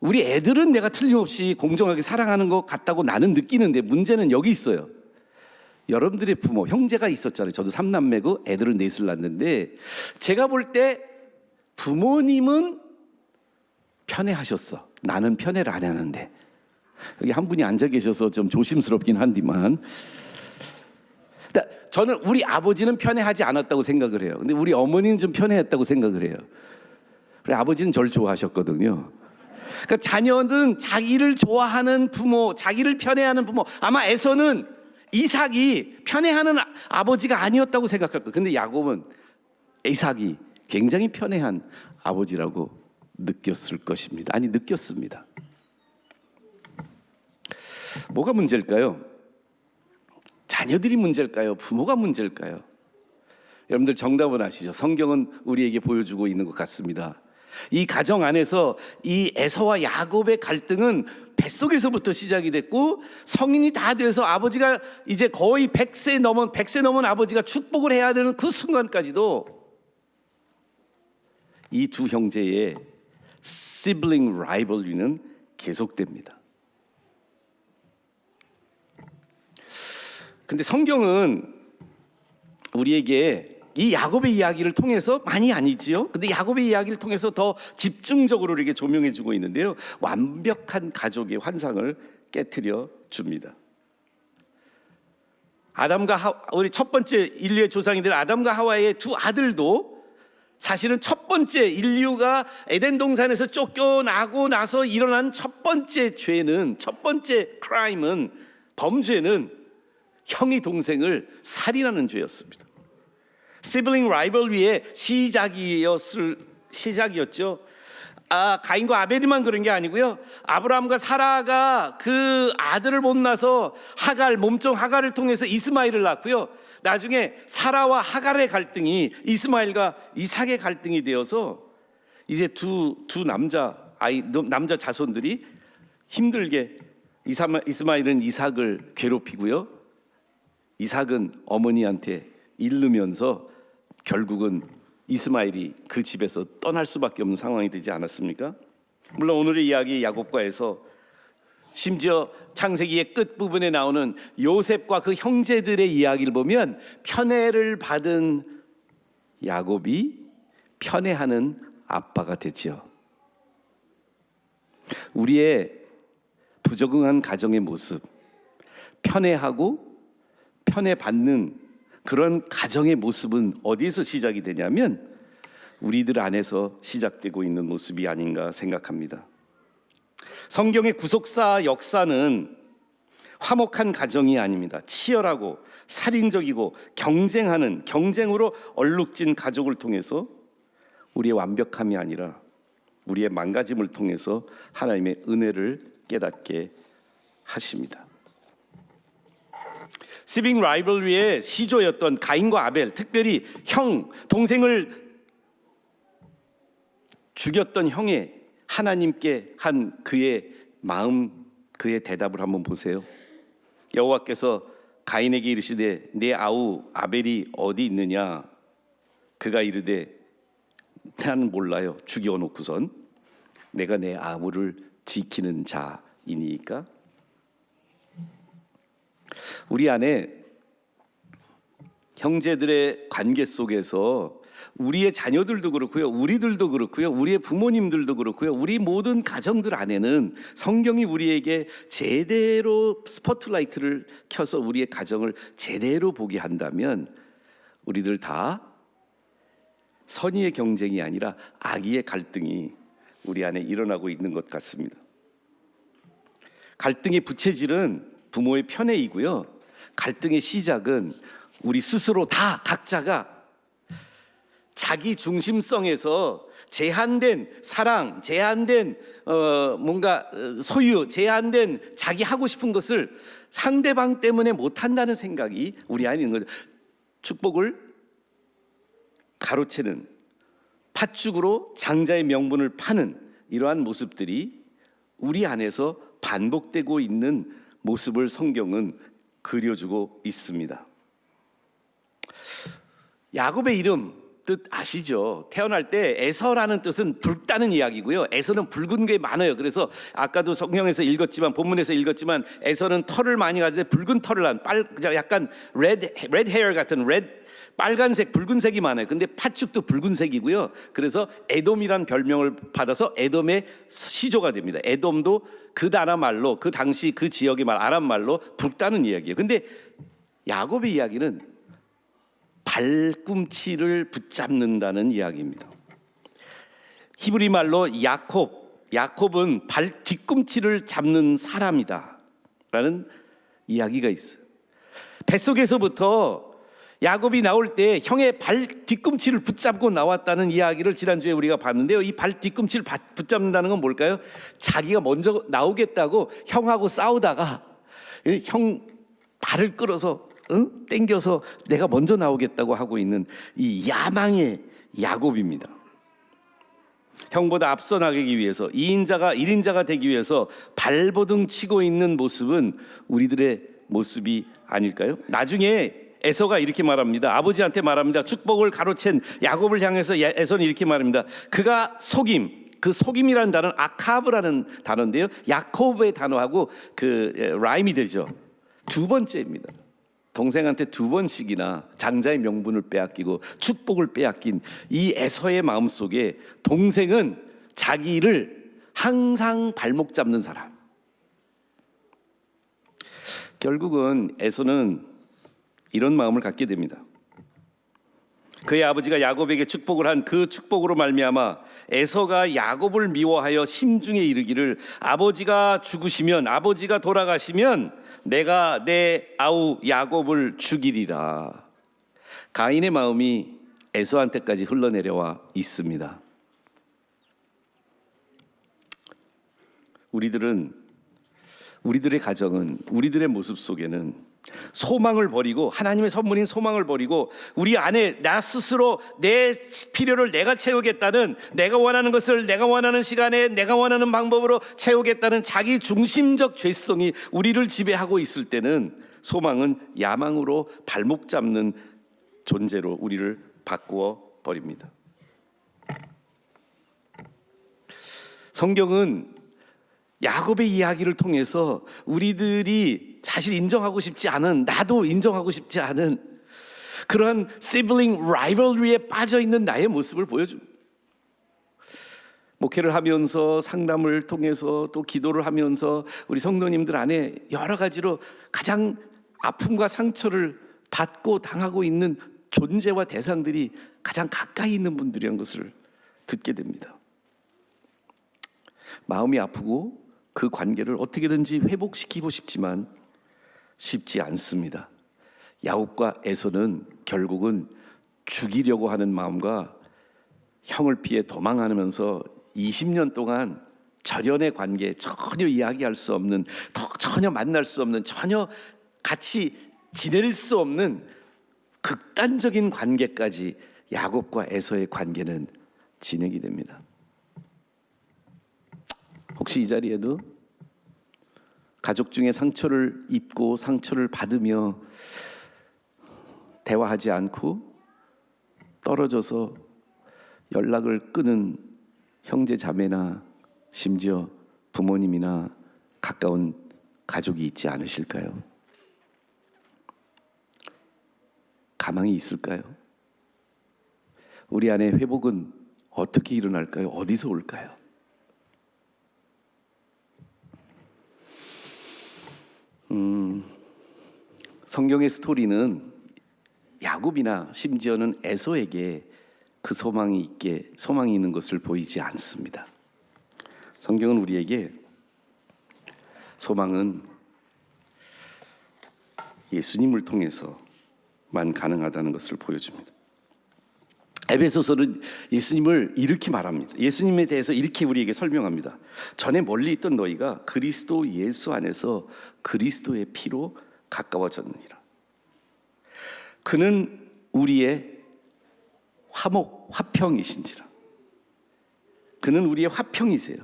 S10: 우리 애들은 내가 틀림없이 공정하게 사랑하는 것 같다고 나는 느끼는데 문제는 여기 있어요. 여러분들의 부모, 형제가 있었잖아요. 저도 3남매고 애들은 4을 낳았는데 제가 볼 때 부모님은 편애하셨어. 나는 편애를 안 하는데. 여기 한 분이 앉아 계셔서 좀 조심스럽긴 한디만 저는 우리 아버지는 편애하지 않았다고 생각을 해요. 근데 우리 어머니는 좀 편애했다고 생각을 해요. 그래 아버지는 저를 좋아하셨거든요. 그러니까 자녀는 자기를 좋아하는 부모, 자기를 편애하는 부모. 아마 에서는 이삭이 편애하는 아버지가 아니었다고 생각할 거예요. 근데 야곱은 이삭이 굉장히 편애한 아버지라고 느꼈을 것입니다. 아니 느꼈습니다. 뭐가 문제일까요? 자녀들이 문제일까요? 부모가 문제일까요? 여러분들 정답은 아시죠? 성경은 우리에게 보여주고 있는 것 같습니다. 이 가정 안에서 이 에서와 야곱의 갈등은 뱃속에서부터 시작이 됐고 성인이 다 돼서 아버지가 이제 거의 100세 넘은 아버지가 축복을 해야 되는 그 순간까지도 이 두 형제의 sibling rivalry는 계속됩니다. 근데 성경은 우리에게 이 야곱의 이야기를 통해서 많이 아니지요. 근데 야곱의 이야기를 통해서 더 집중적으로 우리에게 조명해 주고 있는데요. 완벽한 가족의 환상을 깨트려 줍니다. 우리 첫 번째 인류의 조상이들 아담과 하와의 두 아들도 사실은 첫 번째 인류가 에덴 동산에서 쫓겨나고 나서 일어난 첫 번째 죄는, 첫 번째 크라임은, 범죄는 형이 동생을 살인하는 죄였습니다. 시블링 라이벌리의 시작이었죠. 가인과 아벨이만 그런 게 아니고요. 아브라함과 사라가 그 아들을 못 낳아서 몸종 하갈을 통해서 이스마엘을 낳고요. 나중에 사라와 하갈의 갈등이 이스마엘과 이삭의 갈등이 되어서 이제 두 남자 자손들이 힘들게 이스마엘은 이삭을 괴롭히고요. 이삭은 어머니한테 잃으면서 결국은 이스마엘이 그 집에서 떠날 수밖에 없는 상황이 되지 않았습니까? 물론 오늘의 이야기 야곱과 에서, 심지어 창세기의 끝부분에 나오는 요셉과 그 형제들의 이야기를 보면 편애를 받은 야곱이 편애하는 아빠가 되지요. 우리의 부적응한 가정의 모습, 편애하고 편애받는 그런 가정의 모습은 어디에서 시작이 되냐면 우리들 안에서 시작되고 있는 모습이 아닌가 생각합니다. 성경의 구속사 역사는 화목한 가정이 아닙니다. 치열하고 살인적이고 경쟁으로 얼룩진 가족을 통해서 우리의 완벽함이 아니라 우리의 망가짐을 통해서 하나님의 은혜를 깨닫게 하십니다. 시빙 라이벌리의 시조였던 가인과 아벨, 특별히 동생을 죽였던 형의 하나님께 한 그의 마음, 그의 대답을 한번 보세요. 여호와께서 가인에게 이르시되 내 아우 아벨이 어디 있느냐? 그가 이르되 나는 몰라요. 죽여놓고선 내가 내 아우를 지키는 자이니까. 우리 안에 형제들의 관계 속에서 우리의 자녀들도 그렇고요, 우리들도 그렇고요, 우리의 부모님들도 그렇고요, 우리 모든 가정들 안에는 성경이 우리에게 제대로 스포트라이트를 켜서 우리의 가정을 제대로 보게 한다면 우리들 다 선의의 경쟁이 아니라 악의의 갈등이 우리 안에 일어나고 있는 것 같습니다. 갈등의 부채질은 부모의 편애이고요, 갈등의 시작은 우리 스스로 다 각자가 자기 중심성에서 제한된 사랑, 제한된 소유, 제한된 자기 하고 싶은 것을 상대방 때문에 못한다는 생각이 우리 안에 있는 거죠. 축복을 가로채는, 팥죽으로 장자의 명분을 파는 이러한 모습들이 우리 안에서 반복되고 있는 모습을 성경은 그려주고 있습니다. 야곱의 이름 뜻 아시죠? 태어날 때 에서라는 뜻은 붉다는 이야기고요. 에서는 붉은 게 많아요. 그래서 아까도 성경에서 읽었지만, 본문에서 읽었지만, 에서는 털을 많이 가지고 붉은 털을 약간 레드 헤어 같은 빨간색, 붉은색이 많아요. 근데 팥죽도 붉은색이고요. 그래서 에돔이란 별명을 받아서 에돔의 시조가 됩니다. 에돔도 그 나라 말로, 그 당시 그 지역의 아람 말로 붉다는 이야기예요. 근데 야곱의 이야기는 발꿈치를 붙잡는다는 이야기입니다. 히브리 말로 야콥은 발 뒤꿈치를 잡는 사람이다 라는 이야기가 있어요. 뱃속에서부터 야곱이 나올 때 형의 발 뒤꿈치를 붙잡고 나왔다는 이야기를 지난주에 우리가 봤는데요. 이 발 뒤꿈치를 붙잡는다는 건 뭘까요? 자기가 먼저 나오겠다고 형하고 싸우다가 형 발을 끌어서 땡겨서 내가 먼저 나오겠다고 하고 있는 이 야망의 야곱입니다. 형보다 앞서 나가기 위해서 1인자가 되기 위해서 발버둥 치고 있는 모습은 우리들의 모습이 아닐까요? 나중에 에서가 이렇게 말합니다. 아버지한테 말합니다. 축복을 가로챈 야곱을 향해서 에서는 이렇게 말합니다. 그가 그 속임이라는 단어는 아카브라는 단어인데요, 야곱의 단어하고 그 라임이 되죠. 두 번째입니다. 동생한테 두 번씩이나 장자의 명분을 빼앗기고 축복을 빼앗긴 이 에서의 마음속에 동생은 자기를 항상 발목 잡는 사람. 결국은 에서는 이런 마음을 갖게 됩니다. 그의 아버지가 야곱에게 축복을 한 그 축복으로 말미암아 에서가 야곱을 미워하여 심중에 이르기를 아버지가 죽으시면, 아버지가 돌아가시면 내가 내 아우 야곱을 죽이리라. 가인의 마음이 에서한테까지 흘러내려와 있습니다. 우리들의 가정은, 우리들의 모습 속에는 소망을 버리고, 하나님의 선물인 소망을 버리고, 우리 안에 나 스스로 내 필요를 내가 채우겠다는, 내가 원하는 것을 내가 원하는 시간에 내가 원하는 방법으로 채우겠다는 자기 중심적 죄성이 우리를 지배하고 있을 때는 소망은 야망으로 발목 잡는 존재로 우리를 바꾸어 버립니다. 성경은 야곱의 이야기를 통해서 우리들이 사실 인정하고 싶지 않은, 나도 인정하고 싶지 않은 그러한 sibling rivalry에 빠져있는 나의 모습을 보여줍니다. 목회를 하면서, 상담을 통해서, 또 기도를 하면서 우리 성도님들 안에 여러 가지로 가장 아픔과 상처를 받고 당하고 있는 존재와 대상들이 가장 가까이 있는 분들이란 것을 듣게 됩니다. 마음이 아프고 그 관계를 어떻게든지 회복시키고 싶지만 쉽지 않습니다. 야곱과 에서는 결국은 죽이려고 하는 마음과 형을 피해 도망하면서 20년 동안 절연의 관계, 전혀 이야기할 수 없는, 전혀 만날 수 없는, 전혀 같이 지낼 수 없는 극단적인 관계까지 야곱과 에서의 관계는 진행이 됩니다. 혹시 이 자리에도 가족 중에 상처를 입고 상처를 받으며 대화하지 않고 떨어져서 연락을 끊은 형제 자매나 심지어 부모님이나 가까운 가족이 있지 않으실까요? 가망이 있을까요? 우리 안에 회복은 어떻게 일어날까요? 어디서 올까요? 성경의 스토리는 야곱이나 심지어는 에서에게 그 소망이 있는 것을 보이지 않습니다. 성경은 우리에게 소망은 예수님을 통해서만 가능하다는 것을 보여줍니다. 에베소서는 예수님을 이렇게 말합니다. 예수님에 대해서 이렇게 우리에게 설명합니다. 전에 멀리 있던 너희가 그리스도 예수 안에서 그리스도의 피로 가까워졌느니라. 그는 우리의 화평이신지라. 그는 우리의 화평이세요.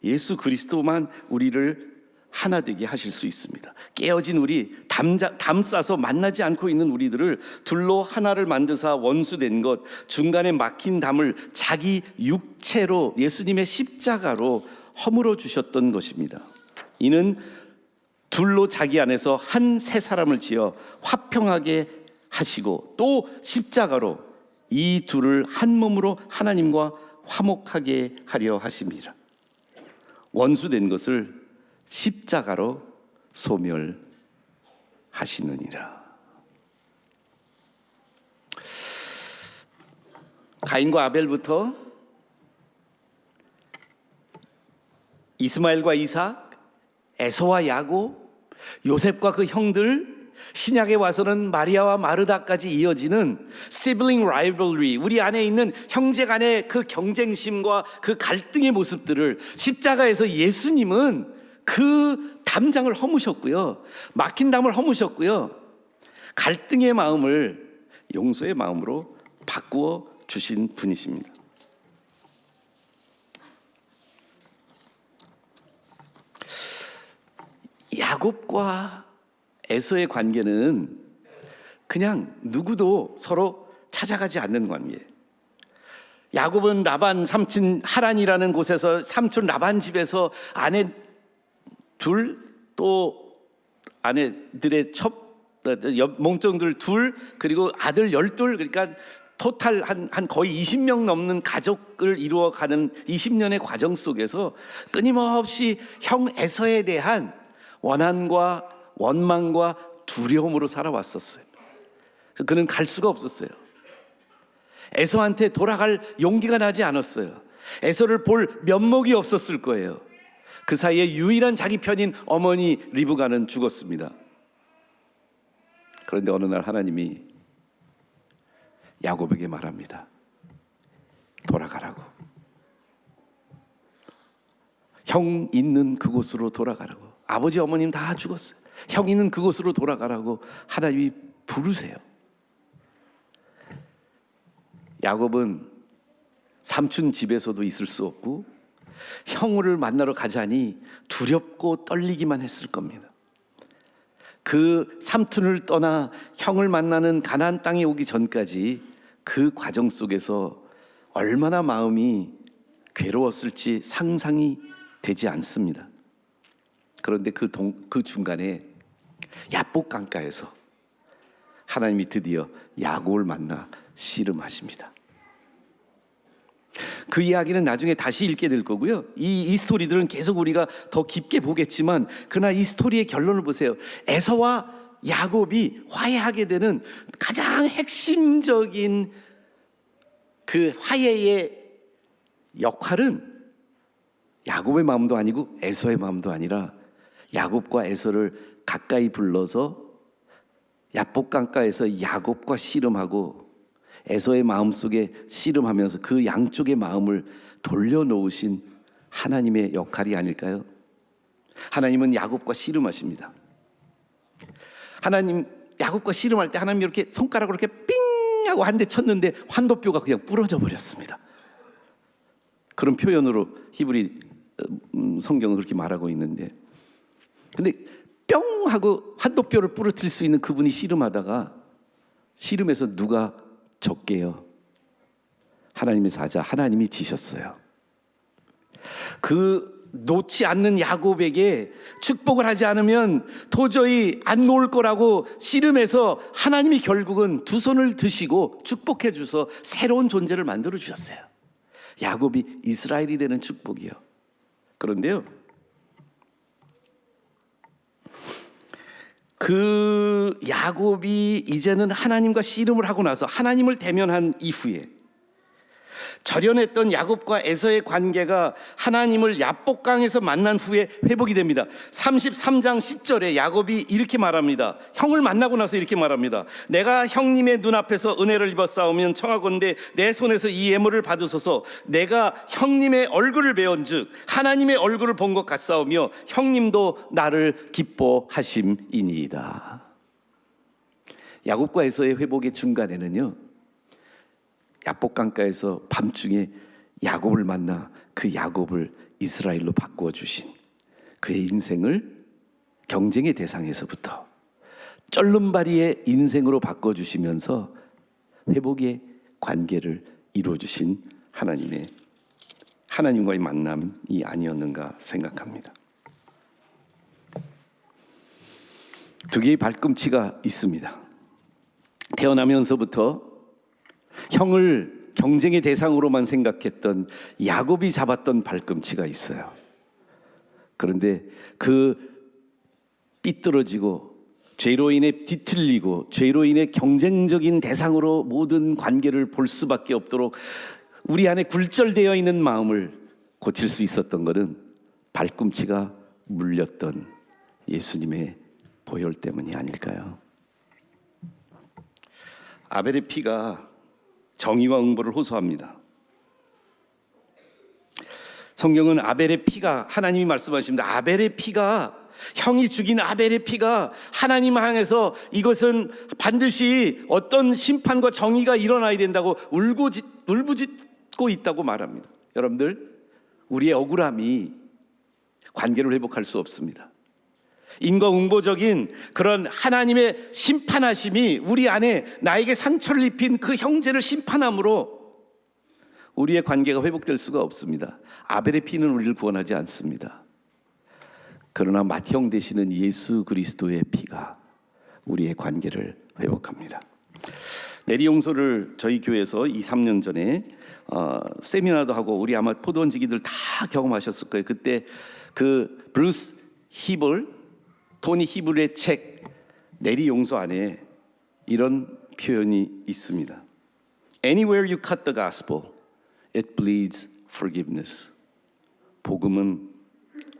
S10: 예수 그리스도만 우리를 하나 되게 하실 수 있습니다. 깨어진 우리, 담 싸서 만나지 않고 있는 우리들을 둘로 하나를 만드사 원수된 것, 중간에 막힌 담을 자기 육체로 예수님의 십자가로 허물어 주셨던 것입니다. 이는 둘로 자기 안에서 한 새 사람을 지어 화평하게 하시고 또 십자가로 이 둘을 한 몸으로 하나님과 화목하게 하려 하심이라. 원수된 것을 십자가로 소멸하시느니라. 가인과 아벨부터 이스마엘과 이삭, 에서와 야곱, 요셉과 그 형들, 신약에 와서는 마리아와 마르다까지 이어지는 sibling rivalry, 우리 안에 있는 형제 간의 그 경쟁심과 그 갈등의 모습들을 십자가에서 예수님은 그 담장을 허무셨고요, 막힌 담을 허무셨고요, 갈등의 마음을 용서의 마음으로 바꾸어 주신 분이십니다. 야곱과 에서의 관계는 그냥 누구도 서로 찾아가지 않는 관계예요. 야곱은 라반 삼촌 하란이라는 곳에서 삼촌 라반 집에서 아내 둘, 또 아내들의 몽정들 둘, 그리고 아들 12, 그러니까 토탈 한 거의 20명 넘는 가족을 이루어가는 20년의 과정 속에서 끊임없이 형 에서에 대한 원한과 원망과 두려움으로 살아왔었어요. 그는 갈 수가 없었어요. 에서한테 돌아갈 용기가 나지 않았어요. 에서를 볼 면목이 없었을 거예요. 그 사이에 유일한 자기 편인 어머니 리브가는 죽었습니다. 그런데 어느 날 하나님이 야곱에게 말합니다. 돌아가라고. 형 있는 그곳으로 돌아가라고. 아버지 어머님 다 죽었어요. 형 있는 그곳으로 돌아가라고 하나님이 부르세요. 야곱은 삼촌 집에서도 있을 수 없고 형을 만나러 가자니 두렵고 떨리기만 했을 겁니다. 그 삼촌을 떠나 형을 만나는 가나안 땅에 오기 전까지 그 과정 속에서 얼마나 마음이 괴로웠을지 상상이 되지 않습니다. 그런데 그 중간에 야복 강가에서 하나님이 드디어 야곱을 만나 씨름하십니다. 그 이야기는 나중에 다시 읽게 될 거고요. 이 스토리들은 계속 우리가 더 깊게 보겠지만 그러나 이 스토리의 결론을 보세요. 에서와 야곱이 화해하게 되는 가장 핵심적인 그 화해의 역할은 야곱의 마음도 아니고 에서의 마음도 아니라 야곱과 에서를 가까이 불러서 야복 강가에서 야곱과 씨름하고 에서의 마음속에 씨름하면서 그 양쪽의 마음을 돌려놓으신 하나님의 역할이 아닐까요? 하나님은 야곱과 씨름하십니다. 하나님 야곱과 씨름할 때 하나님이 이렇게 손가락으로 이렇게 삥 하고 한 대 쳤는데 환도뼈가 그냥 부러져 버렸습니다. 그런 표현으로 히브리 성경은 그렇게 말하고 있는데, 근데 뿅 하고 환도뼈를 부러뜨릴 수 있는 그분이 씨름하다가 씨름에서 누가 졌게요? 하나님의 사자 하나님이 지셨어요. 그 놓지 않는 야곱에게 축복을 하지 않으면 도저히 안 놓을 거라고 씨름해서 하나님이 결국은 두 손을 드시고 축복해 주셔서 새로운 존재를 만들어 주셨어요. 야곱이 이스라엘이 되는 축복이요. 그런데요, 그 야곱이 이제는 하나님과 씨름을 하고 나서 하나님을 대면한 이후에 절연했던 야곱과 에서의 관계가 하나님을 야복강에서 만난 후에 회복이 됩니다. 33장 10절에 야곱이 이렇게 말합니다. 형을 만나고 나서 이렇게 말합니다. 내가 형님의 눈앞에서 은혜를 입었사오면 청하건대 내 손에서 이 예물을 받으소서. 내가 형님의 얼굴을 배운즉 하나님의 얼굴을 본 것 같사오며 형님도 나를 기뻐하심이니이다. 야곱과 에서의 회복의 중간에는요, 야복강가에서 밤중에 야곱을 만나 그 야곱을 이스라엘로 바꾸어 주신 그의 인생을 경쟁의 대상에서부터 쩔름발이의 인생으로 바꿔 주시면서 회복의 관계를 이루어 주신 하나님과의 만남이 아니었는가 생각합니다. 두 개의 발꿈치가 있습니다. 태어나면서부터 형을 경쟁의 대상으로만 생각했던 야곱이 잡았던 발꿈치가 있어요. 그런데 그 삐뚤어지고 죄로 인해 뒤틀리고 죄로 인해 경쟁적인 대상으로 모든 관계를 볼 수밖에 없도록 우리 안에 굴절되어 있는 마음을 고칠 수 있었던 것은 발꿈치가 물렸던 예수님의 보혈 때문이 아닐까요? 아벨의 피가 정의와 응보를 호소합니다. 성경은 아벨의 피가, 하나님이 말씀하십니다. 아벨의 피가, 형이 죽인 아벨의 피가 하나님 향해서 이것은 반드시 어떤 심판과 정의가 일어나야 된다고 울부짖고 있다고 말합니다. 여러분들, 우리의 억울함이 관계를 회복할 수 없습니다. 인과응보적인 그런 하나님의 심판하심이 우리 안에 나에게 상처를 입힌 그 형제를 심판함으로 우리의 관계가 회복될 수가 없습니다. 아벨의 피는 우리를 구원하지 않습니다. 그러나 맏형 되시는 예수 그리스도의 피가 우리의 관계를 회복합니다. 내리용서를 저희 교회에서 2-3년 전에 세미나도 하고 우리 아마 포도원지기들 다 경험하셨을 거예요. 그때 그 브루스 히블, 토니 히블의 책 내리용서 안에 이런 표현이 있습니다. Anywhere you cut the gospel, it bleeds forgiveness. 복음은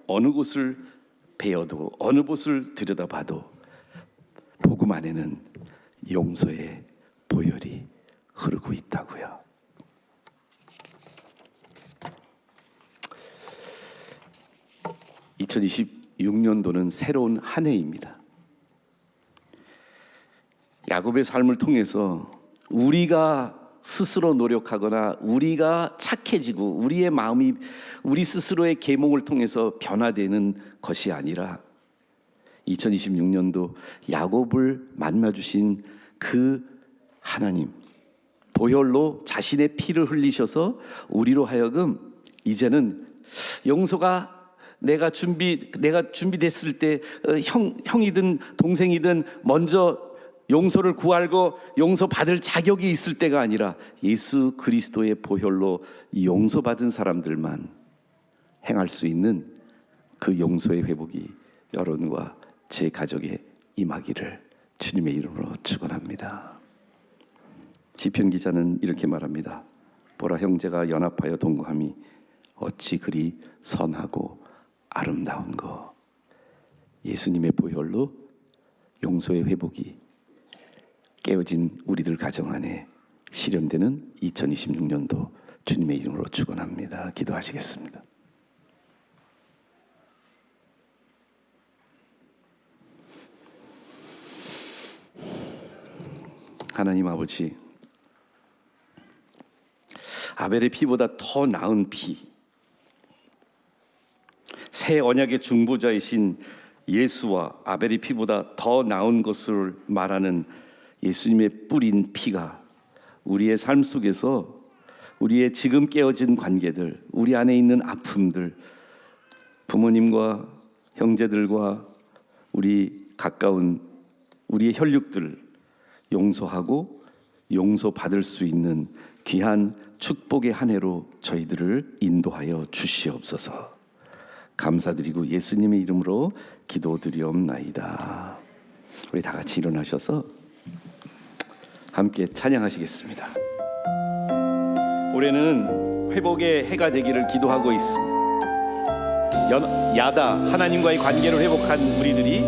S10: 어느 곳을 베어도 어느 곳을 들여다봐도 복음 안에는 용서의 보혈이 흐르고 있다고요. (2026년도는) 새로운 한 해입니다. 야곱의 삶을 통해서 우리가 스스로 노력하거나 우리가 착해지고 우리의 마음이 우리 스스로의 계몽을 통해서 변화되는 것이 아니라 2026년도 야곱을 만나주신 그 하나님, 보혈로 자신의 피를 흘리셔서 우리로 하여금 이제는 용서가 내가 준비됐을 때 형이든 동생이든 먼저 용서를 구하고 용서받을 자격이 있을 때가 아니라 예수 그리스도의 보혈로 용서받은 사람들만 행할 수 있는 그 용서의 회복이 여러분과 제 가족에 임하기를 주님의 이름으로 축원합니다. 시편 기자는 이렇게 말합니다. 보라, 형제가 연합하여 동거함이 어찌 그리 선하고 아름다운거. 예수님의 보혈로 용서의 회복이 깨어진 우리들 가정 안에 실현되는 2026년도 주님의 이름으로 축원합니다. 기도하시겠습니다. 하나님 아버지, 아벨의 피보다 더 나은 피, 새 언약의 중보자이신 예수와 아벨의 피보다 더 나은 것을 말하는 예수님의 뿌린 피가 우리의 삶 속에서 우리의 지금 깨어진 관계들, 우리 안에 있는 아픔들, 부모님과 형제들과 우리 가까운 우리의 혈육들 용서하고 용서받을 수 있는 귀한 축복의 한 해로 저희들을 인도하여 주시옵소서. 감사드리고 예수님의 이름으로 기도드리옵나이다. 우리 다 같이 일어나셔서 함께 찬양하시겠습니다. 올해는 회복의 해가 되기를 기도하고 있습니다. 야다 하나님과의 관계를 회복한 우리들이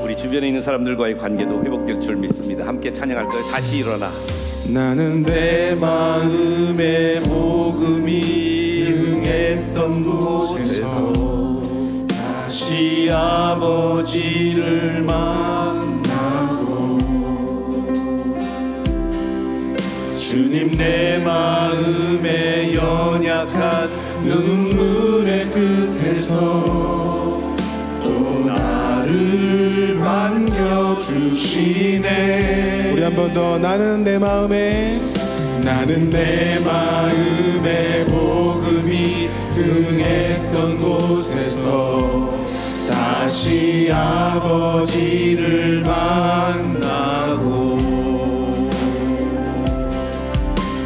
S10: 우리 주변에 있는 사람들과의 관계도 회복될 줄 믿습니다. 함께 찬양할 거예요. 다시 일어나.
S2: 나는 내 마음에 복음이 응했던 곳에서 다시 아버지를 만나고 주님 내 마음에 연약한 눈물의 끝에서 또 나를 반겨주시네.
S3: 우리 한 번 더. 나는 내 마음에
S2: 복음이 응했던 곳에서 다시 아버지를 만나고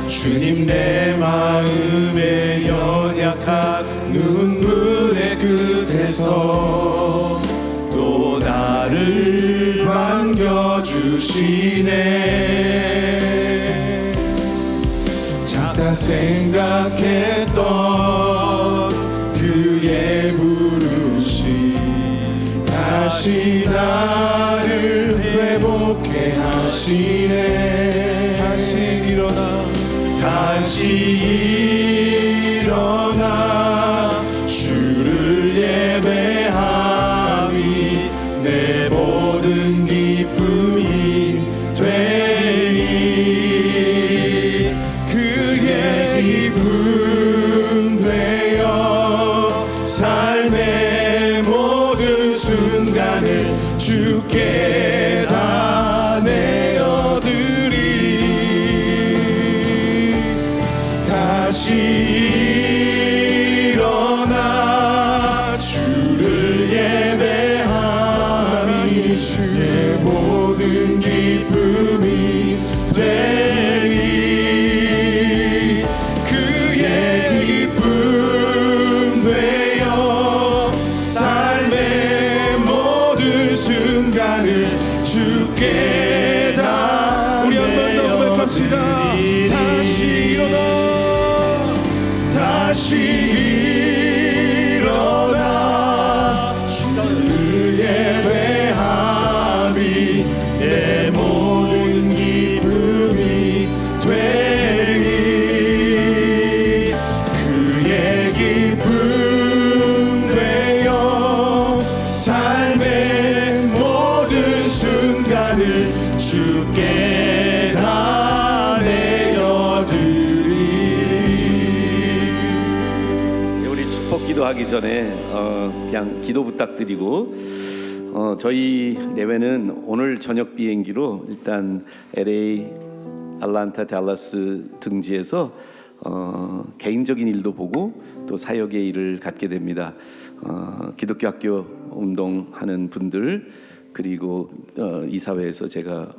S2: 주님 내 마음에 연약한 눈물의 끝에서 또 나를 반겨주시네. 작다 생각했던 그의 부르심 다시 나를 회복해 하시네. 다시 일어나 주를 예배함이 내 모든 기쁨이 되리. 그의 기쁨 되어 삶의 모든 순간을 주께 다 내어드리리. 다시 일어나 주를 예배하니 주의 모든 기쁨이 되리. 그의 기쁨 되어 삶의 모든 순간을 주께 다. 우리 한 번 더 고백합시다.
S3: 다시 일어나 다시 일어나 주를 예배함이 내 모든 기쁨이 되리 그의 기쁨 되어 삶의 모든 순간을 주께 다 내어드리.
S10: 우리 축복 기도하기 전에 그냥 기도 부탁드리고 저희 내외는 오늘 저녁 비행기로 일단 LA, 아틀란타, 달라스 등지에서 개인적인 일도 보고 또 사역의 일을 갖게 됩니다. 기독교 학교 운동하는 분들 그리고 이사회에서 제가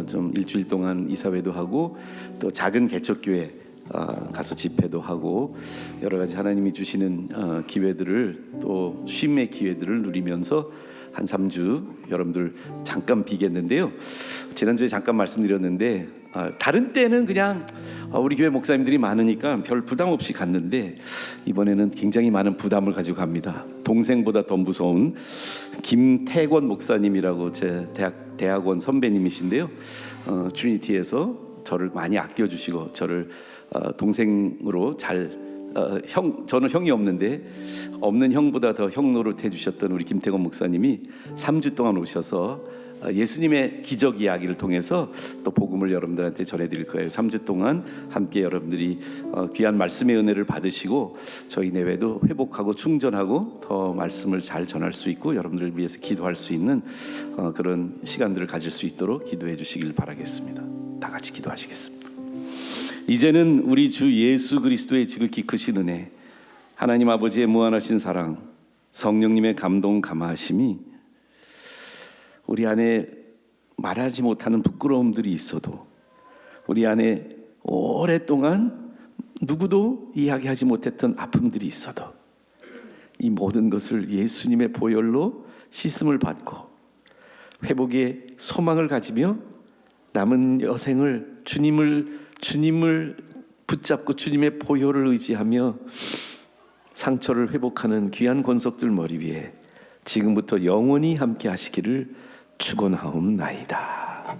S10: 좀 일주일 동안 이사회도 하고 또 작은 개척교회 가서 집회도 하고 여러 가지 하나님이 주시는 기회들을 또 쉼의 기회들을 누리면서 한 3주 여러분들 잠깐 비겠는데요. 지난주에 잠깐 말씀드렸는데 다른 때는 그냥 우리 교회 목사님들이 많으니까 별 부담 없이 갔는데 이번에는 굉장히 많은 부담을 가지고 갑니다. 동생보다 더 무서운 김태권 목사님이라고 제 대학원 선배님이신데요. 트리니티에서 저를 많이 아껴주시고 저를 동생으로 저는 형이 없는데 없는 형보다 더 형 노릇해 주셨던 우리 김태권 목사님이 3주 동안 오셔서 예수님의 기적 이야기를 통해서 또 복음을 여러분들한테 전해드릴 거예요. 3주 동안 함께 여러분들이 귀한 말씀의 은혜를 받으시고 저희 내외도 회복하고 충전하고 더 말씀을 잘 전할 수 있고 여러분들을 위해서 기도할 수 있는 그런 시간들을 가질 수 있도록 기도해 주시길 바라겠습니다. 다 같이 기도하시겠습니다. 이제는 우리 주 예수 그리스도의 지극히 크신 은혜, 하나님 아버지의 무한하신 사랑, 성령님의 감동 감화하심이 우리 안에 말하지 못하는 부끄러움들이 있어도 우리 안에 오랫동안 누구도 이야기하지 못했던 아픔들이 있어도 이 모든 것을 예수님의 보혈로 씻음을 받고 회복의 소망을 가지며 남은 여생을 주님을 붙잡고 주님의 보혈을 의지하며 상처를 회복하는 귀한 권속들 머리 위에 지금부터 영원히 함께 하시기를 축원하옵나이다.